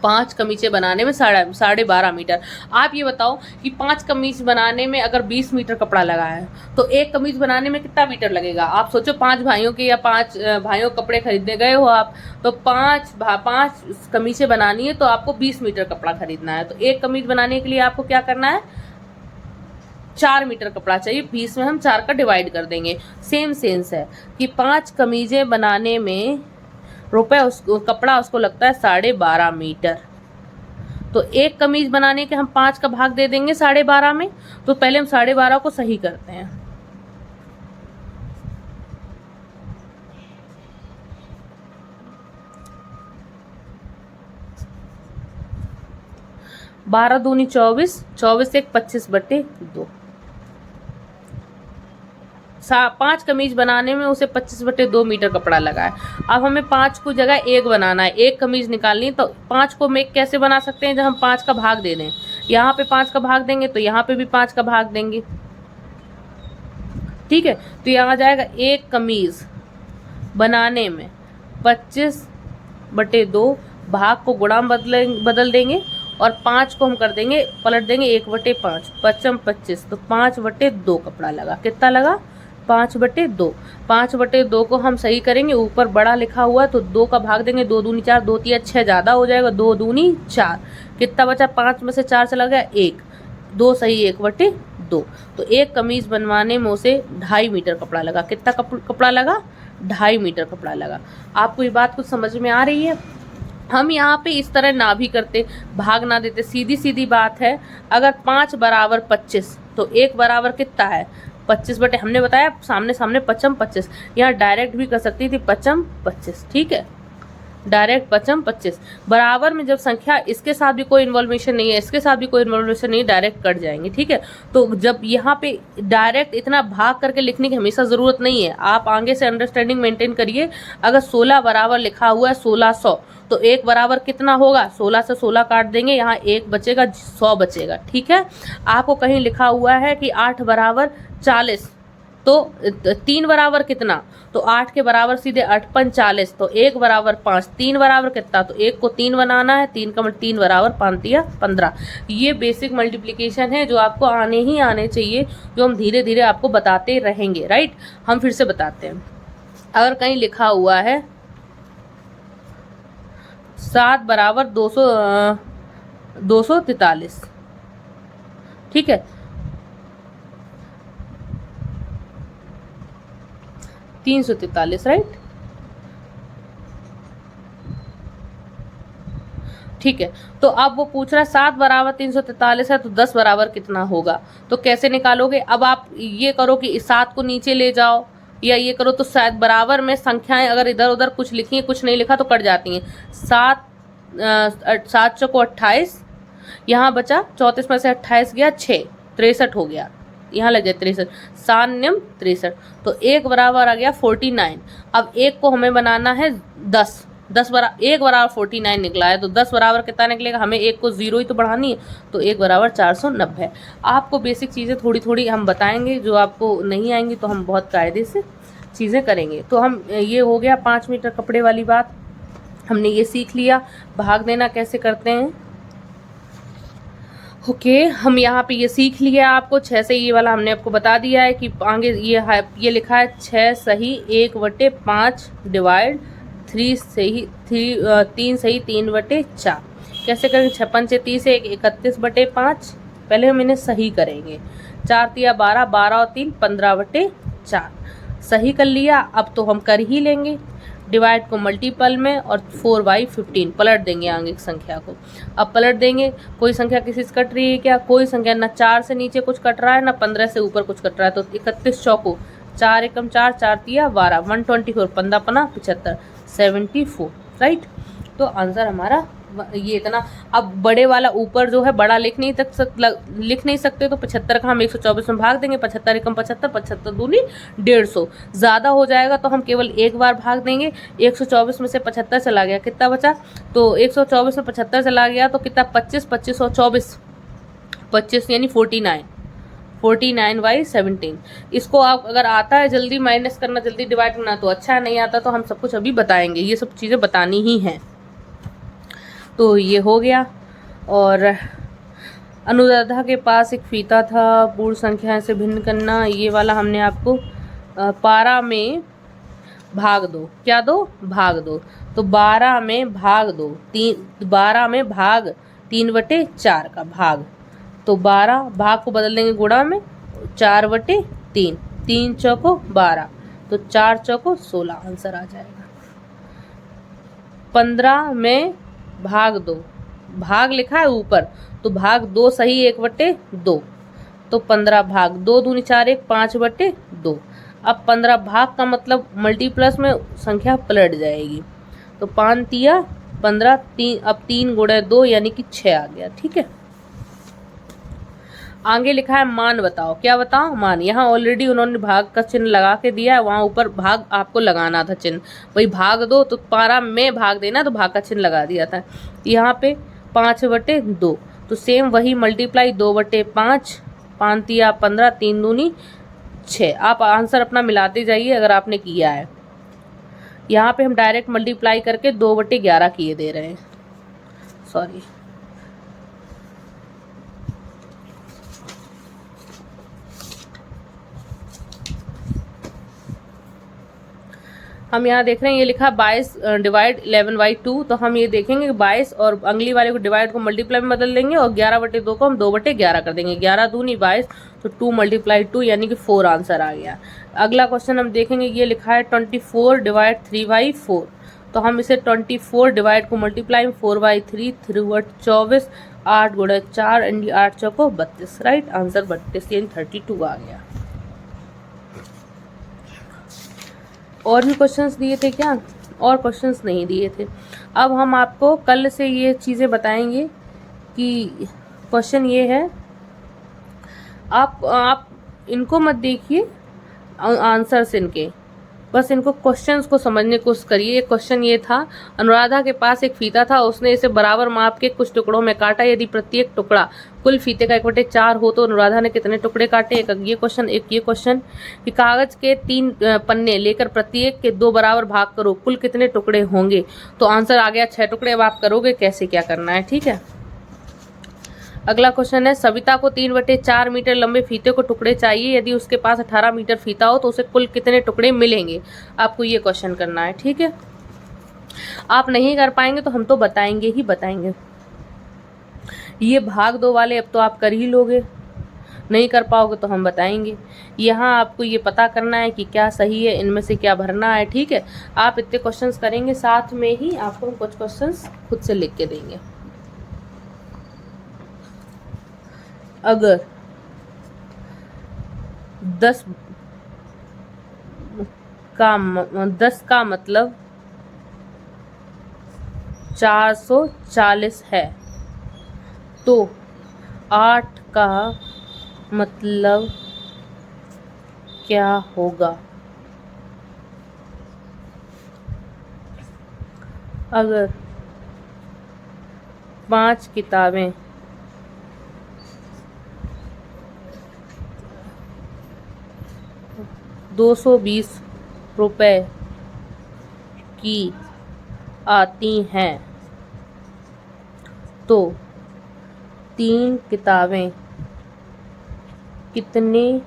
5 कमीजें बनाने में 12.5 मीटर। आप ये बताओ कि 5 कमीज बनाने में अगर 20 मीटर कपड़ा लगा है तो एक कमीज बनाने में कितना मीटर लगेगा? आप सोचो, 5 भाइयों के या 5 भाइयों कपड़े खरीदने गए हो आप, तो 5 कमीजें बनानी है तो आपको 20 मीटर कपड़ा खरीदना है। तो एक कमीज बनाने के लिए आपको क्या करना है? 4 मीटर कपड़ा चाहिए, 20 में हम 4 का डिवाइड कर देंगे। सेम सेंस है कि 5 कमीजें बनाने में कपड़ा उसको लगता है 12.5 मीटर। तो एक कमीज बनाने के हम 5 का भाग दे देंगे 12.5 में। तो पहले हम 12.5 को सही करते हैं। 12 दूनी 24, 24 एक 25/2। 5 कमीज बनाने में उसे 25/2 मीटर कपड़ा लगा है। अब हमें 5 को जगह 1 बनाना है, 1 कमीज निकालनी, तो 5 को हम 1 कैसे बना सकते हैं? जब हम 5 का भाग दे दें, यहाँ पे 5 का भाग देंगे तो यहाँ पे भी 5 का भाग देंगे, ठीक है। तो यहाँ आ जाएगा 1 कमीज बनाने में 25/2, भाग को गुणा बदल देंगे और 5 को हम कर देंगे पलट देंगे 1/5, 5 25, तो 5/2 कपड़ा लगा। कितना लगा? 5/2। 5/2 को हम सही करेंगे, ऊपर बड़ा लिखा हुआ है तो 2 का भाग देंगे, 2 दूनी 4, 2 तिया 6 ज़्यादा हो जाएगा, 2 दूनी 4। कितना बचा? 5 में से 4 चला गया 1, 2 सही 1/2। तो 1 कमीज बनवाने में उसे 2.5 मीटर कपड़ा लगा। कितना कपड़ा लगा? 2.5 मीटर कपड़ा लगा। आपको ये बात कुछ समझ में आ रही है? हम यहाँ पे इस तरह ना भी करते, भाग ना देते, सीधी सीधी बात है। अगर 5 बराबर 25 तो 1 बराबर कितना है? 25 हमने बताया सामने सामने 5 25, यहाँ डायरेक्ट भी कर सकती थी 5 25, ठीक है, डायरेक्ट 5 25। बराबर में जब संख्या इसके साथ भी कोई इन्वॉल्वेशन नहीं है, इसके साथ भी कोई इन्वॉल्वेशन नहीं, डायरेक्ट कट जाएंगे, ठीक है। तो जब यहाँ पे डायरेक्ट इतना भाग करके लिखने की हमेशा ज़रूरत नहीं है, आप आगे से अंडरस्टैंडिंग मेंटेन करिए। अगर 16 बराबर लिखा हुआ है 1600, तो 1 बराबर कितना होगा? 16 से 16 काट देंगे, यहाँ 1 बचेगा, 100 बचेगा, ठीक है। आपको कहीं लिखा हुआ है कि 8 बराबर 40, तो 3 बराबर कितना? तो 8 के बराबर सीधे 8 5 40, तो 1 बराबर 5, 3 बराबर कितना? तो 1 को 3 बनाना है, 3 बराबर 5 या 15। ये बेसिक मल्टीप्लिकेशन है जो आपको आने ही आने चाहिए, जो हम धीरे धीरे आपको बताते रहेंगे, राइट। हम फिर से बताते हैं। अगर कहीं लिखा हुआ है 7 बराबर 243, ठीक है, 343, राइट, ठीक है। तो अब वो पूछ रहा है 7 बराबर 343 है तो 10 बराबर कितना होगा? तो कैसे निकालोगे? अब आप ये करो कि 7 को नीचे ले जाओ, या ये करो तो शायद बराबर में संख्याएं अगर इधर उधर कुछ लिखी है कुछ नहीं लिखा तो कट जाती हैं। 7 चौको 28, यहाँ बचा 34 में से 28 गया 6, 63 हो गया, यहाँ लग जाए 63, 7 नियम 63, तो 1 बराबर आ गया 49। अब 1 को हमें बनाना है 10, 1 बराबर 49 निकला है, तो 10 बराबर कितना निकलेगा? हमें 1 को 0 ही तो बढ़ानी है, तो 1 बराबर 490। आपको बेसिक चीज़ें थोड़ी थोड़ी हम बताएंगे, जो आपको नहीं आएंगी तो हम बहुत कायदे से चीज़ें करेंगे। तो हम ये हो गया 5 मीटर कपड़े वाली बात, हमने ये सीख लिया। भाग देना कैसे करते हैं, ओके, हम यहाँ पे ये सीख लिया। आपको 6 से ये वाला हमने आपको बता दिया है कि आगे ये लिखा है 6 सही 1/5 डिवाइड 3 सही 3/4। कैसे करेंगे? 56 30 से 31/5, पहले हम इन्हें सही करेंगे। 4 तिया 12, 12 और 3 15/4, सही कर लिया। अब तो हम कर ही लेंगे, डिवाइड को मल्टीपल में और 4/15 पलट देंगे आगे की संख्या को। अब पलट देंगे, कोई संख्या किसी से कट रही है क्या? कोई संख्या ना 4 से नीचे कुछ कट रहा है ना 15 से ऊपर कुछ कट रहा है, तो 31 चौको 4 एकम 4, 4 तिया 12, 124, 15 पना 75, 74, राइट। तो आंसर हमारा ये इतना। अब बड़े वाला ऊपर जो है बड़ा लिख नहीं सकते, तो 75 का हम 124 में भाग देंगे, 75 एकम 75, 75 दूनी 150, ज़्यादा हो जाएगा तो हम केवल एक बार भाग देंगे। 124 में से 75 चला गया, कितना बचा? तो 124 में 75 चला गया तो कितना? 25, 25 और 24, 25 यानी 49/17। इसको आप अगर आता है जल्दी माइनस करना, जल्दी डिवाइड करना तो अच्छा है, नहीं आता तो हम सब कुछ अभी बताएंगे, ये सब चीज़ें बतानी ही हैं। तो ये हो गया। और अनुराधा के पास एक फीता था, पूर्ण संख्याएं से भिन्न करना, ये वाला हमने आपको पारा में भाग दो, क्या दो? भाग दो। तो 12 में भाग दो, 12 में भाग 3/4 का भाग, तो 12 भाग को बदल देंगे गुणा में, 4/3, 3 चौको 12, तो 4 चौको 16, आंसर आ जाएगा। 15 में भाग 2, भाग लिखा है ऊपर तो भाग 2 सही 1/2, तो 15 भाग 2 दूनी 4 1 5/2। अब 15 भाग का मतलब मल्टीप्लस में संख्या पलट जाएगी, तो 5 तिया 15, 3 अब 3 गुणे 2 यानी कि 6 आ गया, ठीक है। आगे लिखा है मान बताओ, क्या बताओ? मान। यहाँ ऑलरेडी उन्होंने भाग का चिन्ह लगा के दिया है, वहाँ ऊपर भाग आपको लगाना था चिन्ह, वही भाग दो तो पारा में भाग देना, तो भाग का चिन्ह लगा दिया था। यहाँ पे 5/2, तो सेम वही मल्टीप्लाई 2/5, 5 तिया 15, 3 दूनी 6। आप आंसर अपना मिलाते जाइए अगर आपने किया है। यहाँ पे हम डायरेक्ट मल्टीप्लाई करके 2/11 किए दे रहे हैं, सॉरी। हम यहाँ देख रहे हैं ये लिखा 22 डिवाइड 11/2, तो हम ये देखेंगे कि 22 और अगली वाले को डिवाइड को मल्टीप्लाई में बदल देंगे और 11/2 को हम 2/11 कर देंगे। 11 दूनी 22, तो 2 × 2 यानी कि 4 आंसर आ गया। अगला क्वेश्चन हम देखेंगे, ये लिखा है 24 डिवाइड 3/4, तो हम इसे 24 डिवाइड को मल्टीप्लाई में 4/3, 3/24, 8 × 4 एंड 8 चौको 32, राइट आंसर 32 यानी 32 आ गया। और भी क्वेश्चंस दिए थे क्या? और क्वेश्चंस नहीं दिए थे। अब हम आपको कल से ये चीज़ें बताएंगे कि क्वेश्चन ये है, आप इनको मत देखिए आंसर्स इनके, बस इनको क्वेश्चंस को समझने की कोशिश करिए। क्वेश्चन ये था, अनुराधा के पास एक फीता था, उसने इसे बराबर माप के कुछ टुकड़ों में काटा, यदि प्रत्येक टुकड़ा कुल फीते का 1/4 हो तो अनुराधा ने कितने टुकड़े काटे? एक ये क्वेश्चन, एक ये क्वेश्चन कि कागज के 3 पन्ने लेकर प्रत्येक के 2 बराबर भाग करो, कुल कितने टुकड़े होंगे? तो आंसर आ गया 6 टुकड़े। अब आप करोगे कैसे, क्या करना है, ठीक है। अगला क्वेश्चन है, सविता को 3/4 मीटर लंबे फीते को टुकड़े चाहिए, यदि उसके पास 18 मीटर फीता हो तो उसे कुल कितने टुकड़े मिलेंगे? आपको ये क्वेश्चन करना है, ठीक है। आप नहीं कर पाएंगे तो हम तो बताएंगे ही बताएंगे। ये भाग 2 वाले अब तो आप कर ही लोगे, नहीं कर पाओगे तो हम बताएंगे। यहाँ आपको ये पता करना है कि क्या सही है, इनमें से क्या भरना है, ठीक है। आप इतने क्वेश्चंस करेंगे, साथ में ही आपको हम कुछ क्वेश्चंस खुद से लिख के देंगे। अगर 10 का मतलब 440 है तो 8 का मतलब क्या होगा? अगर 5 किताबें 220 रुपए की आती हैं तो 3 किताबें कितने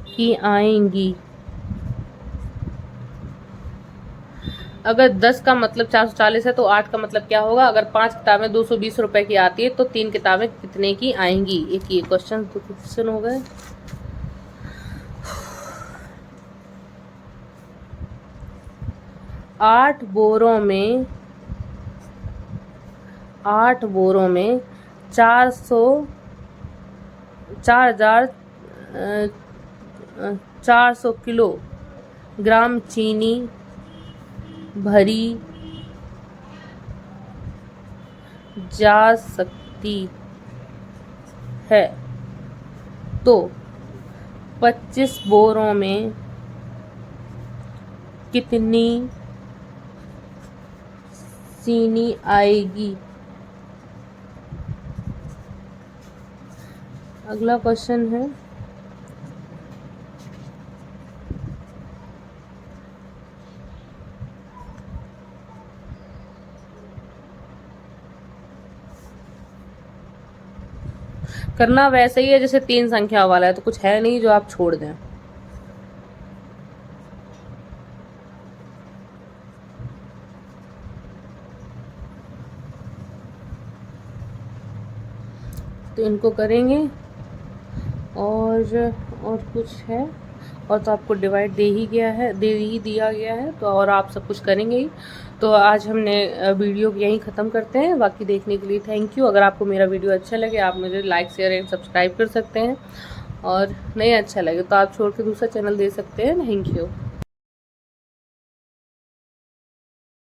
की आएंगी? अगर 10 का मतलब 440 है तो 8 का मतलब क्या होगा? अगर 5 किताबें 220 रुपए की आती है तो 3 किताबें कितने की आएंगी? एक ये क्वेश्चन तो क्वेश्चन हो गए। आठ बोरों में 4,400 किलोग्राम चीनी भरी जा सकती है तो 25 बोरों में कितनी चीनी आएगी? अगला क्वेश्चन है, करना वैसे ही है जैसे 3 संख्या वाला है, तो कुछ है नहीं जो आप छोड़ दें। तो इनको करेंगे और कुछ है, और तो आपको डिवाइड दे ही दिया गया है, तो और आप सब कुछ करेंगे ही। तो आज हमने वीडियो यहीं ख़त्म करते हैं। बाकी देखने के लिए थैंक यू। अगर आपको मेरा वीडियो अच्छा लगे आप मुझे लाइक शेयर एंड सब्सक्राइब कर सकते हैं, और नहीं अच्छा लगे तो आप छोड़ के दूसरा चैनल दे सकते हैं। Thank you.